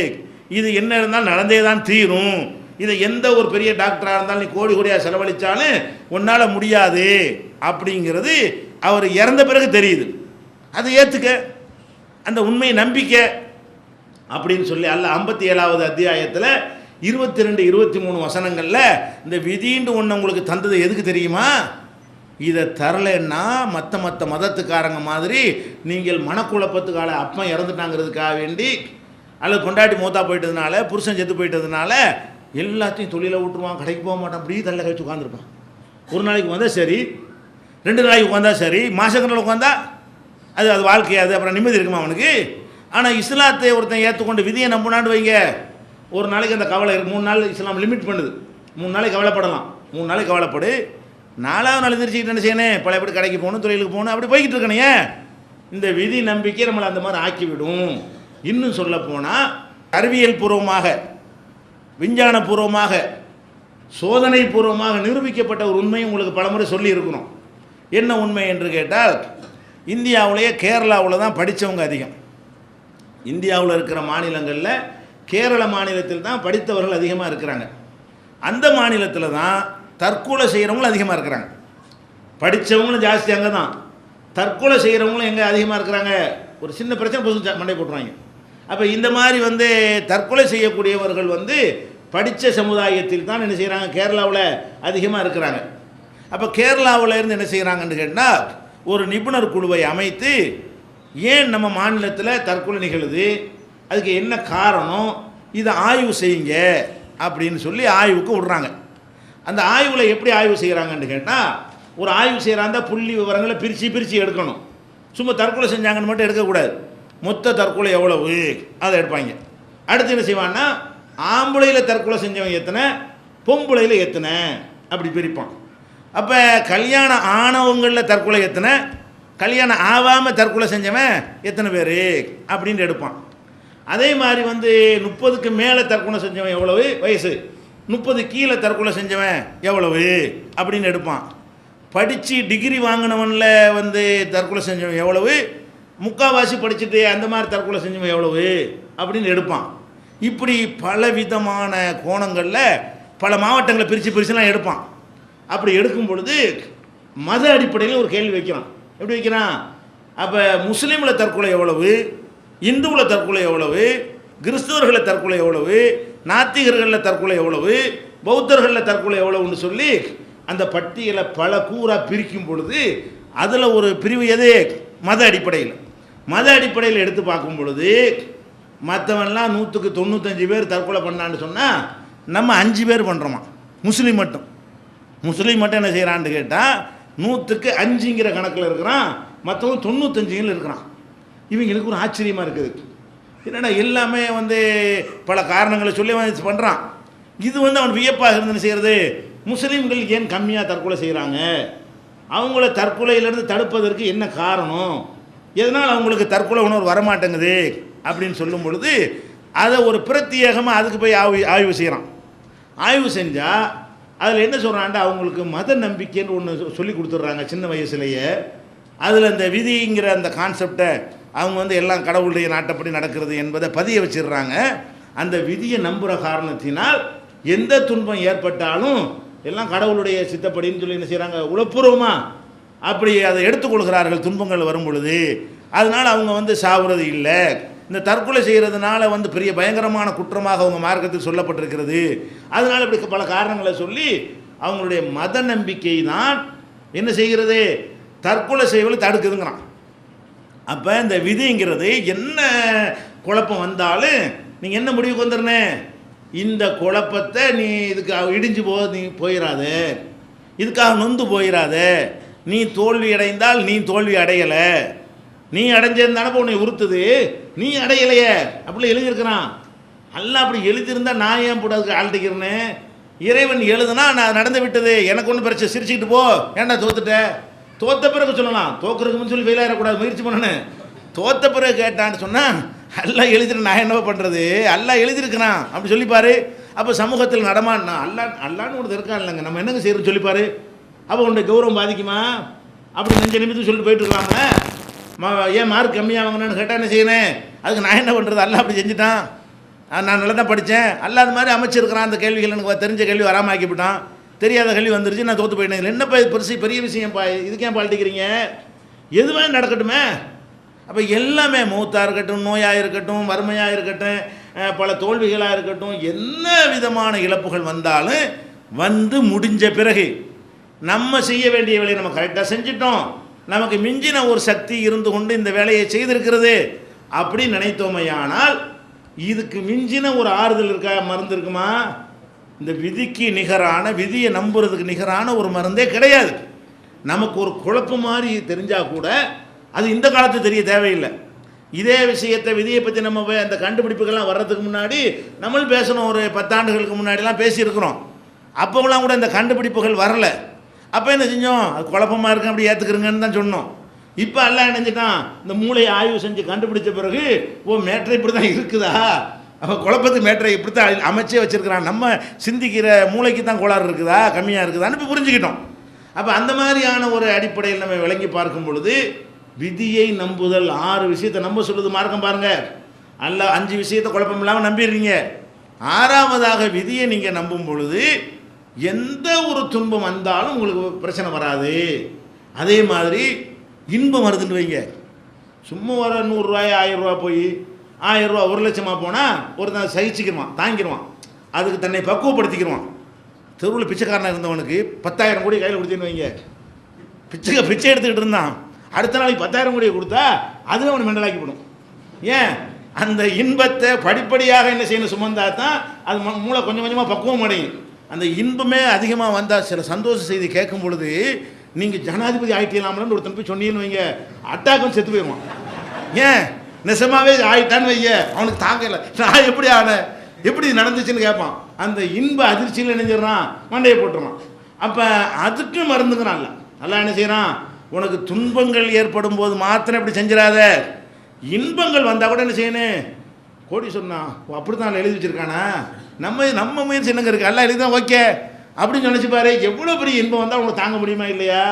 இது என்ன இருந்தாலும் நடந்தே தான் தீரும். இதை எந்த ஒரு பெரிய டாக்டராக இருந்தாலும் நீ கோடி கோடியாக செலவழித்தாலும் உன்னால் முடியாது அப்படிங்கிறது அவர் இறந்த பிறகு தெரியுது. அதை ஏற்றுக்க, அந்த உண்மை நம்பிக்கை அப்படின்னு சொல்லி அல்லாஹ் 57வது அத்தியாயத்தில் 22, 23 வசனங்களில் இந்த விதின்னு ஒன்று உங்களுக்கு தந்தது எதுக்கு தெரியுமா? இதை தரலைன்னா மற்ற மதத்துக்காரங்க மாதிரி நீங்கள் மனக்குழப்பத்துக்கால அப்பா இறந்துட்டாங்கிறதுக்காக வேண்டி, அல்லது பொண்டாட்டி மூத்தா போயிட்டதுனால, புருஷன் செத்து போயிட்டதுனால எல்லாத்தையும் தொழிலை விட்டுருவான், கடைக்கு போக மாட்டான், அப்படியே தள்ள கழிச்சு உட்காந்துருப்பான். ஒரு நாளைக்கு வந்தால் சரி, 2 நாளைக்கு உட்காந்தா சரி, மாதக்கணக்கில் உட்காந்தா அது வாழ்க்கையாது, அப்புறம் நிம்மதி இருக்குமா அவனுக்கு? ஆனால் இஸ்லாத்தை ஒருத்தன் ஏற்றுக்கொண்டு விதியை நம்பினான்னு வைங்க, ஒரு நாளைக்கு அந்த கவலை இருக்குது. 3 நாள் இஸ்லாம் லிமிட் பண்ணுது, 3 நாளைக்கு கவலைப்படலாம். 3 நாளைக்கு கவலைப்படு, 4வது நாள் எதிர்ச்சிக்கிட்டு என்ன செய்யணும், பழையபடி கடைக்கு போகணும், தொழிலுக்கு போகணும், அப்படி போய்கிட்டு இருக்கணையே. இந்த விதி நம்பிக்கை நம்மளை அந்த மாதிரி ஆக்கிவிடும். இன்னும் சொல்ல போனால் அறிவியல் பூர்வமாக, விஞ்ஞான பூர்வமாக, சோதனை பூர்வமாக நிரூபிக்கப்பட்ட ஒரு உண்மையை உங்களுக்கு பலமுறை சொல்லி இருக்கணும். என்ன உண்மை என்று கேட்டால், இந்தியாவிலேயே கேரளாவில் தான் படித்தவங்க அதிகம். இந்தியாவில் இருக்கிற மாநிலங்களில் கேரள மாநிலத்தில் தான் படித்தவர்கள் அதிகமாக இருக்கிறாங்க. அந்த மாநிலத்தில் தான் தற்கொலை செய்கிறவங்களும் அதிகமாக இருக்கிறாங்க. படித்தவங்களும் ஜாஸ்தி அங்கே தான், தற்கொலை செய்கிறவங்களும் எங்கே அதிகமாக இருக்கிறாங்க? ஒரு சின்ன பிரச்சனை புதுசு மண்டை போட்டுருவாங்க. அப்போ இந்த மாதிரி வந்து தற்கொலை செய்யக்கூடியவர்கள் வந்து படித்த சமுதாயத்தில் தான் என்ன செய்கிறாங்க, கேரளாவில் அதிகமாக இருக்கிறாங்க. அப்போ கேரளாவில் இருந்து என்ன செய்கிறாங்கன்னு கேட்டால், ஒரு நிபுணர் குழுவை அமைத்து ஏன் நம்ம மாநிலத்தில் தற்கொலை நிகழுது, அதுக்கு என்ன காரணம், இதை ஆய்வு செய்யுங்க அப்படின்னு சொல்லி ஆய்வுக்கு விடுறாங்க. அந்த ஆய்வில் எப்படி ஆய்வு செய்கிறாங்கன்னு கேட்டால், ஒரு ஆய்வு செய்கிறாங்க புள்ளி விவரங்களை பிரித்து எடுக்கணும். சும்மா தற்கொலை செஞ்சாங்கன்னு மட்டும் எடுக்கக்கூடாது, மொத்த தற்கொலை எவ்வளவு அதை எடுப்பாங்க. அடுத்து என்ன செய்வான்னா, ஆம்பளையில் தற்கொலை செஞ்சவங்க எத்தனை, பொம்பளையில் எத்தனை, அப்படி பிரிப்பான். அப்போ கல்யாணம் ஆனவங்களில் தற்கொலை எத்தனை, கல்யாணம் ஆகாமல் தற்கொலை செஞ்சவன் எத்தனை பேர் அப்படின்னு எடுப்பான். அதே மாதிரி வந்து 30க்கு மேலே தற்கொலை செஞ்சவன் எவ்வளவு வயசு, 30 கீழே தற்கொலை செஞ்சவன் எவ்வளவு அப்படின்னு எடுப்பான். படித்து டிகிரி வாங்கினவனில் வந்து தற்கொலை செஞ்சவன் எவ்வளவு, முக்கால்வாசி படிச்சுட்டு அந்த மாதிரி தற்கொலை செஞ்சவன் எவ்வளவு அப்படின்னு எடுப்பான். இப்படி பல விதமான கோணங்களில் பல மாவட்டங்களை பிரிச்சுலாம் எடுப்பான். அப்படி எடுக்கும் பொழுது மத அடிப்படையில் ஒரு கேள்வி வைக்கிறான். எப்படி வைக்கிறான்? அப்போ முஸ்லீமில் தற்கொலை எவ்வளவு, இந்துவில் தற்கொலை எவ்வளவு, கிறிஸ்தவர்களில் தற்கொலை எவ்வளவு, நாத்திகர்களில் தற்கொலை எவ்வளவு, பௌத்தர்களில் தற்கொலை எவ்வளவுன்னு சொல்லி அந்த பட்டியலை பல கூறாக பிரிக்கும் பொழுது அதில் ஒரு பிரிவு எது, மத அடிப்படையில். மத அடிப்படையில் எடுத்து பார்க்கும் பொழுது மற்றவன்லாம் 100க்கு 95 பேர் தற்கொலை பண்ணான்னு சொன்னால் நம்ம 5 பேர் பண்ணுறோமா. முஸ்லீம் மட்டும் என்ன செய்கிறான்னு கேட்டால் 100க்கு 5ங்கிற கணக்கில் இருக்கிறான், மற்றவங்க 95கள் இருக்கிறான். இவங்களுக்கு ஒரு ஆச்சரியமாக இருக்குது, என்னடா எல்லாமே வந்து பல காரணங்களை சொல்லி அவன் பண்ணுறான். இது வந்து அவன் வியப்பாக இருந்துன்னு செய்கிறது, முஸ்லீம்கள் ஏன் கம்மியாக தற்கொலை செய்கிறாங்க, அவங்கள தற்கொலையிலேருந்து தடுப்பதற்கு என்ன காரணம், எதனால் அவங்களுக்கு தற்கொலை உணர்வு வரமாட்டேங்குது அப்படின்னு சொல்லும் பொழுது அதை ஒரு பிரத்யேகமாக அதுக்கு போய் ஆய்வு செய்கிறான். ஆய்வு செஞ்சால் அதில் என்ன சொல்கிறான்டா, அவங்களுக்கு மத நம்பிக்கைன்னு ஒன்று சொல்லி கொடுத்துட்றாங்க சின்ன வயசுலேயே. அதில் அந்த விதிங்கிற அந்த கான்செப்டை அவங்க வந்து எல்லாம் கடவுளுடைய நாட்டப்படி நடக்கிறது என்பதை பதிய வச்சிடுறாங்க. அந்த விதியை நம்புகிற காரணத்தினால் எந்த துன்பம் ஏற்பட்டாலும் எல்லாம் கடவுளுடைய சித்தப்படின்னு சொல்லி என்ன செய்கிறாங்க, உளப்பூர்வமாக அப்படி அதை எடுத்துக்கொள்கிறார்கள் துன்பங்கள் வரும் பொழுது. அதனால் அவங்க வந்து சாவுறது இல்லை. இந்த தற்கொலை செய்கிறதுனால வந்து பெரிய பயங்கரமான குற்றமாக அவங்க மார்க்கத்தில் சொல்லப்பட்டிருக்கிறது. அதனால் இப்படி பல காரணங்களை சொல்லி அவங்களுடைய மத நம்பிக்கை தான் என்ன செய்கிறது, தற்கொலை செய்வதை தடுக்குதுங்கிறான். அப்போ இந்த விதிங்கிறது என்ன குழப்பம் வந்தாலும் நீங்கள் என்ன முடிவுக்கு வந்துடுனே, இந்த குழப்பத்தை நீ இதுக்கு இடிஞ்சு நீ போயிடாத, இதுக்காக நொந்து போயிடாத. நீ தோல்வி அடைந்தால் நீ தோல்வி அடையலை, நீ அடைஞ்சிருந்தானப்போ உன்னை உறுத்துது, நீ அடையலையே அப்படி எழுதியிருக்கிறான். அல்ல அப்படி எழுதியிருந்தா நான் ஏன் போட்டு ஆழ்த்திக்கிறேன்னு? இறைவன் எழுதுனா நான் நடந்து விட்டது, எனக்கு ஒன்றும் பிரச்சனை, சிரிச்சுக்கிட்டு போ, ஏன்டா தோத்துட்டேன், தோத்த பிறகு சொல்லலாம், தோக்குறதுக்குன்னு சொல்லி ஃபெயில் ஆகிடக்கூடாது, முயற்சி பண்ணணும். தோத்த பிறகு கேட்டான்னு சொன்னால் அல்லா எழுதிட்டு நான் என்ன பண்ணுறது, அல்லா எழுதியிருக்கிறான் அப்படி சொல்லிப்பார். அப்போ சமூகத்தில் நடமாடினா அல்லான்னு ஒன்று இருக்கான் இல்லைங்க, நம்ம என்னங்க செய்யறோம்னு சொல்லிப்பார். அப்போ உன்னுடைய கௌரவம் பாதிக்குமா? அப்படி நெஞ்ச நிமிஷம் சொல்லிட்டு போயிட்டு இருக்கலாமா? ஏன் மார்க் கம்மியாக வாங்கினான்னு கேட்டால் என்ன செய்யணும்? அதுக்கு நான் என்ன பண்ணுறது? அல்லா அப்படி செஞ்சுட்டான், நான் நல்லா தான் படித்தேன், அல்லா அது மாதிரி அமைச்சிருக்கிறான். அந்த கேள்விகள் எனக்கு தெரிஞ்ச கேள்வி வராமல் ஆக்கிவிட்டான், தெரியாத கேள்வி வந்துருச்சு, நான் தோற்று போயிட்டேன். என்ன பெரிய விஷயம் இதுக்கே பாழ்த்திக்கிறீங்க? எதுவே நடக்கட்டுமே. அப்போ எல்லாமே மௌத்தாக இருக்கட்டும், நோயாக இருக்கட்டும், வறுமையாக இருக்கட்டும், பல தோல்விகளாக இருக்கட்டும், என்ன விதமான இழப்புகள் வந்தாலும் வந்து முடிஞ்ச பிறகு நம்ம செய்ய வேண்டிய வேலையை நம்ம கரெக்டாக செஞ்சிட்டோம், நமக்கு மிஞ்சின ஒரு சக்தி இருந்து கொண்டு இந்த வேலையை செய்திருக்கிறது அப்படி நினைத்தோமையானால் இதுக்கு மிஞ்சின ஒரு ஆறுதல் இருக்கா, மருந்து இருக்குமா? இந்த விதிக்கு நிகரான, விதியை நம்புறதுக்கு நிகரான ஒரு மருந்தே கிடையாது. நமக்கு ஒரு குழப்பம் மாதிரி தெரிஞ்சால் கூட அது இந்த காலத்து தெரிய தேவையில்லை. இதே விஷயத்தை விதியை பற்றி நம்ம அந்த கண்டுபிடிப்புகள்லாம் வர்றதுக்கு முன்னாடி நம்மளும் பேசணும். ஒரு 10 ஆண்டுகளுக்கு முன்னாடிலாம் பேசியிருக்கிறோம். அப்போலாம் கூட இந்த கண்டுபிடிப்புகள் வரலை. அப்போ என்ன செஞ்சோம்? அது குழப்பமாக இருக்கு, அப்படி ஏற்றுக்கிறங்கன்னு தான் சொன்னோம். இப்போ எல்லாம் நினைஞ்சிட்டான், இந்த மூளையை ஆய்வு செஞ்சு கண்டுபிடிச்ச பிறகு மேட்ரை இப்படி தான் இருக்குதா, அப்போ குழப்பத்துக்கு மேட்ரை இப்படி தான் அமைச்சே வச்சுருக்கிறான், நம்ம சிந்திக்கிற மூளைக்கு தான் கோளாறு இருக்குதா, கம்மியாக இருக்குதான்னு இப்போ புரிஞ்சுக்கிட்டோம். அப்போ அந்த மாதிரியான ஒரு அடிப்படையில் நம்ம விளங்கி பார்க்கும் பொழுது விதியை நம்புதல், 6 விஷயத்தை நம்ப சொல்லுது மார்க்கம் பாருங்கள். அல்ல 5 விஷயத்தை குழப்பம் இல்லாமல் நம்பிடுறீங்க. 6வதாக விதியை நீங்கள் நம்பும் பொழுது எந்த ஒரு துன்பம் வந்தாலும் உங்களுக்கு பிரச்சனை வராது. அதே மாதிரி இன்பம் வருதுன்னு வைங்க, சும்மா வர 100 ரூபாய் 1000 ரூபா போய் 1000 ரூபா 1 லட்சமாக போனால் ஒருத்தன் சகிச்சுக்கிடுவான், தாங்கிடுவான், அதுக்கு தன்னை பக்குவப்படுத்திக்கிடுவான். தெருவில் பிச்சைக்காரனாக இருந்தவனுக்கு 10,000 கோடி கையில் கொடுத்தேன்னு வைங்க, பிச்சை எடுத்துக்கிட்டு இருந்தான், அடுத்த நாளைக்கு 10,000 கோடியை கொடுத்தா அதுவும் அவனை மெண்டலாக்கி போடும். ஏன்? அந்த இன்பத்தை படிப்படியாக என்ன செய்யணும், சுமந்தா தான் அது மூளை கொஞ்சம் கொஞ்சமாக பக்குவம் அடையும். அந்த இன்பமே அதிகமாக வந்தால் சில சந்தோஷ செய்தி கேட்கும் பொழுது நீங்கள் ஜனாதிபதி ஆகிட்டலாம்னு ஒருத்தன் போய் சொன்னீங்கன்னு வைங்க, அட்டாக்கும் செத்து போயிடுவான். ஏன்? நெசமாகவே ஆகிட்டான்னு வைங்க, அவனுக்கு தாங்கலை, நான் எப்படி ஆனேன், எப்படி நடந்துச்சுன்னு கேட்பான். அந்த இன்ப அதிர்ச்சியில் நினைஞ்சிடறான், மண்டையை போட்டுறான். அப்போ அதுக்கு மருந்துங்கிறான். நல்லா என்ன செய்கிறான், உனக்கு துன்பங்கள் ஏற்படும் போது மாத்திரம் இப்படி செஞ்சிடாத, இன்பங்கள் வந்தால் கூட என்ன செய்யணும், கோடி சொன்னான் அப்படி தான் எழுதி வச்சுருக்கானா, நம்ம முயற்சி என்னங்க இருக்குது, எல்லாம் எழுதி தான் ஓகே அப்படின்னு நினச்சி பாரு. எவ்வளோ பெரிய இன்பம் வந்தால் உங்களுக்கு தாங்க முடியுமா இல்லையா?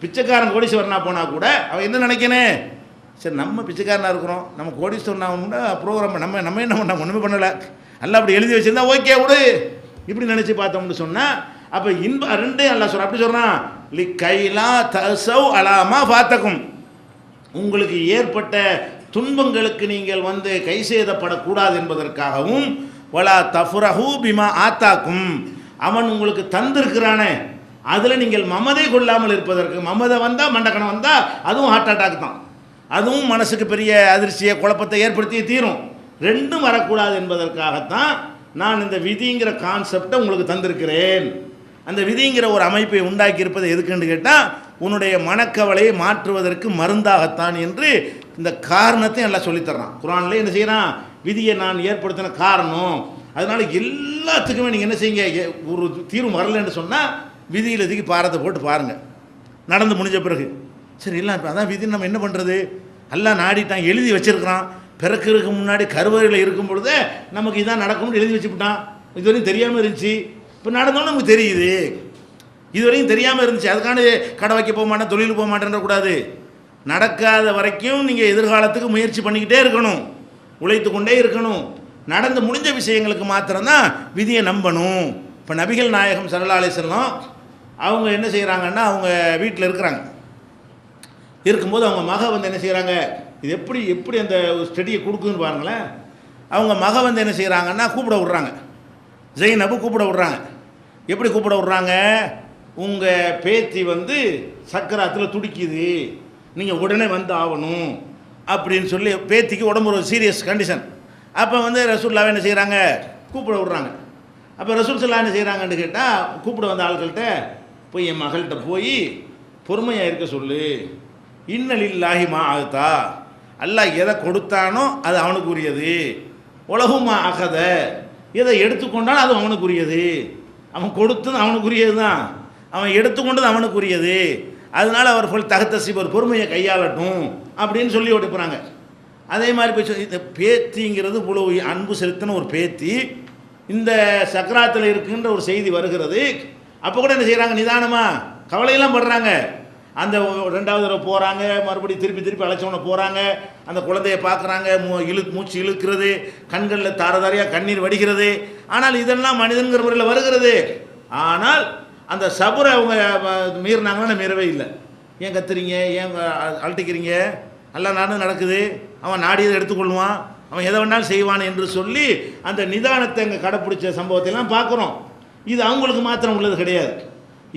பிச்சைக்காரன் கோடீஸ்வரனா போனால் கூட அவன் என்ன நினைக்கணும், சரி நம்ம பிச்சைக்காரனாக இருக்கிறோம், நம்ம கோடீஸ்வரனா ப்ரோக்ராம் நம்ம என்ன பண்ண ஒன்றுமே பண்ணலை, எல்லாம் அப்படி எழுதி வச்சுருந்தா ஓகே விடு இப்படி நினச்சி பார்த்தோம்னு சொன்னால் அப்போ இன்பம் 2 அல்லா சொல்கிறான். அப்படி சொல்கிறான், லி கைலா தசவ் அலாமா ஃபாத்தக்கும், உங்களுக்கு ஏற்பட்ட துன்பங்களுக்கு நீங்கள் கை சேதப்படக்கூடாது என்பதற்காகவும், வலா தஃப்ரஹூ பிமா ஆத்தாக்கும், அவன் உங்களுக்கு தந்திருக்கிறானே அதில் நீங்கள் மமதை கொள்ளாமல் இருப்பதற்கு. மமதை வந்தால், மண்டக்கணம் வந்தால் அதுவும் ஹார்ட் அட்டாக் தான், அதுவும் மனசுக்கு பெரிய அதிர்ச்சியை குழப்பத்தை ஏற்படுத்தி தீரும். 2ம் வரக்கூடாது என்பதற்காகத்தான் நான் இந்த விதிங்கிற கான்செப்டை உங்களுக்கு தந்திருக்கிறேன். அந்த விதிங்கிற ஒரு அமைப்பை உண்டாக்கி இருப்பது எதுக்குன்னு கேட்டால் உன்னுடைய மனக்கவலையை மாற்றுவதற்கு மருந்தாகத்தான் என்று இந்த காரணத்தை எல்லாம் சொல்லித்தர்றான். குர்ஆனில் என்ன செய்யறான், விதியை நான் ஏற்படுத்தின காரணம், அதனால எல்லாத்துக்குமே நீங்கள் என்ன செய்யுங்க, ஒரு தீர்வு வரலன்னு சொன்னால் விதியில் இதுக்கு பாரத்தை போட்டு பாருங்கள், நடந்து முடிஞ்ச பிறகு சரி இல்லை இப்போ அதான் விதி, நம்ம என்ன பண்ணுறது, எல்லாம் நாடிட்டான், எழுதி வச்சிருக்கிறான், பிறக்கிறதுக்கு முன்னாடி கருவறையில் இருக்கும் பொழுதே நமக்கு இதான் நடக்கும்னு எழுதி வச்சுக்கிட்டான். இதுவரையும் தெரியாமல் இருந்துச்சு, இப்போ நடந்தோன்னு நமக்கு தெரியுது. இதுவரையும் தெரியாமல் இருந்துச்சு, அதுக்கான கடை வைக்க போக மாட்டேன், தொழில் போக மாட்டேன்ற கூடாது. நடக்காத வரைக்கும் நீங்கள் எதிர்காலத்துக்கு முயற்சி பண்ணிக்கிட்டே இருக்கணும், உழைத்து கொண்டே இருக்கணும். நடந்து முடிஞ்ச விஷயங்களுக்கு மாத்திரம்தான் விதியை நம்பணும். இப்போ நபிகள் நாயகம் ஸல்லல்லாஹு அலைஹி வஸல்லம் அவங்க என்ன செய்கிறாங்கன்னா, அவங்க வீட்டில் இருக்கும்போது அவங்க மக என்ன செய்கிறாங்க, இது எப்படி அந்த ஸ்டடியை கொடுக்குன்னு பாருங்களேன். அவங்க மக என்ன செய்கிறாங்கன்னா கூப்பிட விட்றாங்க, ஜெய்னபு கூப்பிட விட்றாங்க. எப்படி கூப்பிட விட்றாங்க, உங்கள் பேத்தி சக்கராத்தில் துடிக்குது, நீங்கள் உடனே ஆகணும் அப்படின்னு சொல்லி, பேத்திக்கு உடம்பு ஒரு சீரியஸ் கண்டிஷன். அப்போ ரசூலுல்லாஹ் என்ன செய்கிறாங்க, கூப்பிட விடுறாங்க. அப்போ ரசூல் ஸல்லல்லாஹு என்ன செய்கிறாங்கன்னு கேட்டால், கூப்பிட வந்த ஆட்கள்கிட்ட போய் என் மகள்கிட்ட போய் பொறுமையாக இருக்க சொல்லு. இன்னலில்லாஹி மா ஆத்தா, அல்லாஹ் எதை கொடுத்தானோ அது அவனுக்குரியது. உலகுமா அகத, எதை எடுத்துக்கொண்டாலும் அது அவனுக்குரியது. அவன் கொடுத்தது அவனுக்குரியது தான், அவன் எடுத்துக்கொண்டது அவனுக்குரியது. அதனால் அவர்கள் தகத்தசிபர் பொறுமையை கையாளட்டும் அப்படின்னு சொல்லி ஓடிப்புறாங்க. அதே மாதிரி போய் இந்த பேத்திங்கிறது இவ்வளோ அன்பு செலுத்தின ஒரு பேத்தி இந்த சக்கராத்தில் இருக்குன்ற ஒரு செய்தி வருகிறது. அப்போ கூட என்ன செய்கிறாங்க, நிதானமாக கவலையெல்லாம் படுறாங்க. அந்த ரெண்டாவது தடவை போகிறாங்க, மறுபடியும் திருப்பி அழைச்சவனை போகிறாங்க, அந்த குழந்தைய பார்க்குறாங்க, மூச்சு இழுக்கிறது, கண்களில் தாரதாரியாக கண்ணீர் வடிகிறது. ஆனால் இதெல்லாம் மனிதன்கிற முறையில் வருகிறது. ஆனால் அந்த சபரை அவங்க மீறினாங்கன்னா மீறவே இல்லை. ஏன் கத்துறீங்க, ஏன் அழட்டிக்கிறீங்க, எல்லாம் நானும் நடக்குது, அவன் நாடியதை எடுத்துக்கொள்வான், அவன் எதை வேணாலும் செய்வான் என்று சொல்லி அந்த நிதானத்தை அங்கே கடைப்பிடிச்ச சம்பவத்தையெல்லாம் பார்க்குறோம். இது அவங்களுக்கு மாத்திரம் உள்ளது கிடையாது.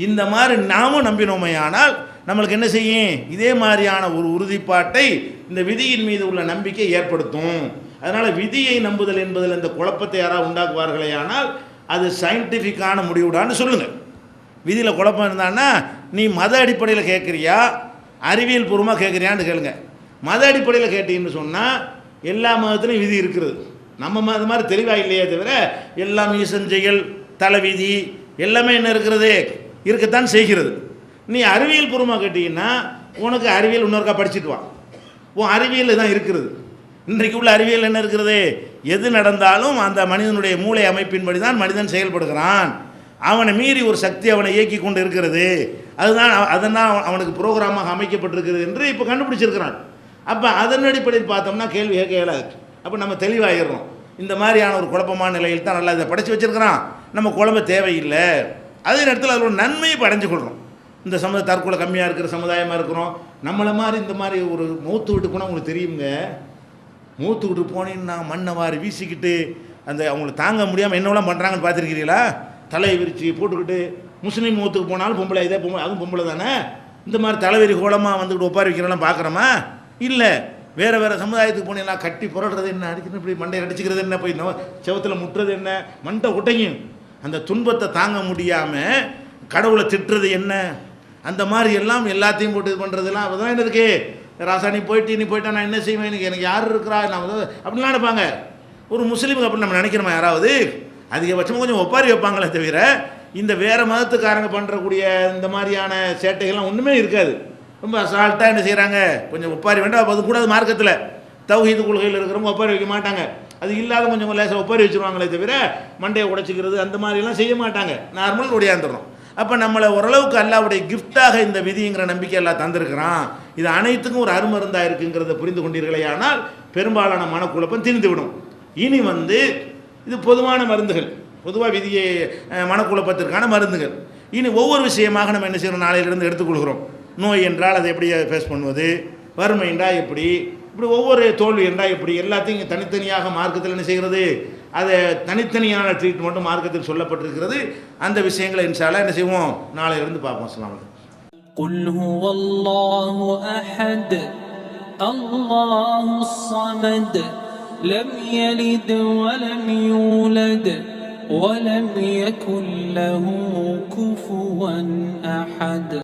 இந்த மாதிரி நாமும் நம்பினோமே ஆனால் நம்மளுக்கு என்ன செய்யும், இதே மாதிரியான ஒரு உறுதிப்பாட்டை இந்த விதியின் மீது உள்ள நம்பிக்கை ஏற்படுத்தும். அதனால் விதியை நம்புதல் என்பதில் இந்த குழப்பத்தை யாராவது உண்டாக்குவார்களே ஆனால் அது சயின்டிஃபிக்கான முடிவுடான்னு சொல்லுங்கள். விதியில் குழப்பம் இருந்தான்னா நீ மத அடிப்படையில் கேட்குறியா அறிவியல் பூர்வமாக கேட்குறியான்னு கேளுங்க. மத அடிப்படையில் கேட்டீங்கன்னு சொன்னால் எல்லா மதத்துலையும் விதி இருக்கிறது. நம்ம மதம் மாதிரி தெளிவாக இல்லையே தவிர எல்லாம் ஈசஞ்செயல் தலைவிதி எல்லாமே என்ன இருக்கிறது, இருக்கத்தான் செய்கிறது. நீ அறிவியல் பூர்வமாக கேட்டீங்கன்னா உனக்கு அறிவியல் இன்னொருக்கா படிச்சுட்டு வா, உன் அறிவியல் தான் இருக்கிறது. இன்றைக்கு உள்ள அறிவியல் என்ன இருக்கிறது, எது நடந்தாலும் அந்த மனிதனுடைய மூளை அமைப்பின்படி தான் மனிதன் செயல்படுகிறான். அவனை மீறி ஒரு சக்தி அவனை இயக்கி கொண்டு இருக்கிறது, அதனால் அவனுக்கு ப்ரோக்ராமாக அமைக்கப்பட்டிருக்கிறது என்று இப்போ கண்டுபிடிச்சிருக்கிறான். அப்போ அதன் அடிப்படையில் பார்த்தோம்னா கேள்வி கேட்க இயலாது. அப்போ நம்ம தெளிவாகிடுறோம். இந்த மாதிரியான ஒரு குழப்பமான நிலையில் தான் நல்லா இதை படித்து வச்சுருக்கிறான், நம்ம குழம்ப தேவையில்லை. அதே நேரத்தில் அதில் ஒரு நன்மையை அடைஞ்சு கொள்கிறோம். இந்த தற்கொலை கம்மியாக இருக்கிற சமுதாயமாக இருக்கிறோம். நம்மளை மாதிரி இந்த மாதிரி ஒரு மூத்து விட்டு போனால் உங்களுக்கு தெரியுங்க, மூத்து விட்டு போனீங்கன்னா மண்ணை வாரி வீசிக்கிட்டு அந்த அவங்கள தாங்க முடியாமல் என்னவெல்லாம் பண்ணுறாங்கன்னு பார்த்துருக்கிறீங்களா? தலையை விரித்து போட்டுக்கிட்டு முஸ்லீம் மூத்துக்கு போனாலும் பொம்பளை, இதே பொம்பளை, அதுவும் பொம்பளை தானே. இந்த மாதிரி தலைவரி கோலமாக வந்துக்கிட்டு ஒப்பாரி வைக்கிறதெல்லாம் பார்க்குறோமா? இல்லை. வேறு சமுதாயத்துக்கு போனீங்கன்னா கட்டி புரடுறது என்ன, அடிக்கணும் இப்படி மண்டையை அடிச்சுக்கிறது என்ன, போய் செவத்தில் முட்டுறது என்ன, மண்டை உடையும். அந்த துன்பத்தை தாங்க முடியாமல் கடவுளை திட்டுறது என்ன, அந்த மாதிரி எல்லாம் எல்லாத்தையும் போட்டு இது பண்ணுறதுலாம் அதுதான் என்ன இருக்கு. ராசா நீ போயிட்டா நான் என்ன செய்வேன், எனக்கு யார் இருக்கிறா, நான் அப்படின்லாம் நினைப்பாங்க. ஒரு முஸ்லீமுக்கு அப்படி நம்ம நினைக்கிறோமா யாராவது? அதிகபட்சமாக கொஞ்சம் ஒப்பாரி வைப்பாங்களே தவிர இந்த வேறு மதத்துக்காரங்க பண்ணுறக்கூடிய இந்த மாதிரியான சேட்டைகள்லாம் ஒன்றுமே இருக்காது. ரொம்ப அசால்ட்டாக என்ன செய்கிறாங்க, கொஞ்சம் ஒப்பாரி வேண்டாம், அது கூடாது. மார்க்கத்தில் தௌஹீது கொள்கையில் இருக்கிறவங்க ஒப்பாரி வைக்க மாட்டாங்க. அது இல்லாத கொஞ்சம் லேசாக ஒப்பாரி வச்சுருவாங்களே தவிர மண்டையை உடைச்சிக்கிறது அந்த மாதிரிலாம் செய்ய மாட்டாங்க. நார்மல் ஒடியாந்துடுறோம். அப்போ நம்மளை ஓரளவுக்கு அல்லாவுடைய கிஃப்டாக இந்த விதிங்கிற நம்பிக்கை எல்லாம் தந்திருக்கிறான். இது அனைத்துக்கும் ஒரு அருமருந்தாக இருக்குங்கிறத புரிந்து கொண்டீர்களே ஆனால் பெரும்பாலான மனக்குழப்பம் தீர்ந்துவிடும். இனி இது பொதுவான மருந்துகள், பொதுவாக விதியை மனக்குழப்பத்திற்கான மருந்துகள். இனி ஒவ்வொரு விஷயமாக நம்ம என்ன செய்யணும், நாளையிலிருந்து எடுத்துக்கொள்கிறோம். நோய் என்றால் அதை எப்படி ஃபேஸ் பண்ணுவது, வறுமை என்றால் எப்படி, இப்படி ஒவ்வொரு தோல்வி என்றால் எப்படி, எல்லாத்தையும் தனித்தனியாக மார்க்கத்தில் என்ன செய்கிறது, அதை தனித்தனியான ட்ரீட்மெண்ட்டும் மார்க்கத்தில் சொல்லப்பட்டிருக்கிறது. அந்த விஷயங்களை இன்ஷா அல்லாஹ் என்ன செய்வோம், நாளையிலிருந்து பார்ப்போம். அஸ்ஸலாமு அலைக்கும். குல் ஹுவல்லாஹு அஹத் அல்லாஹுஸ் ஸமத் லம் யலித் வலம் யூலத் வலம் யகுல் லஹு குஃபுவன் அஹத்.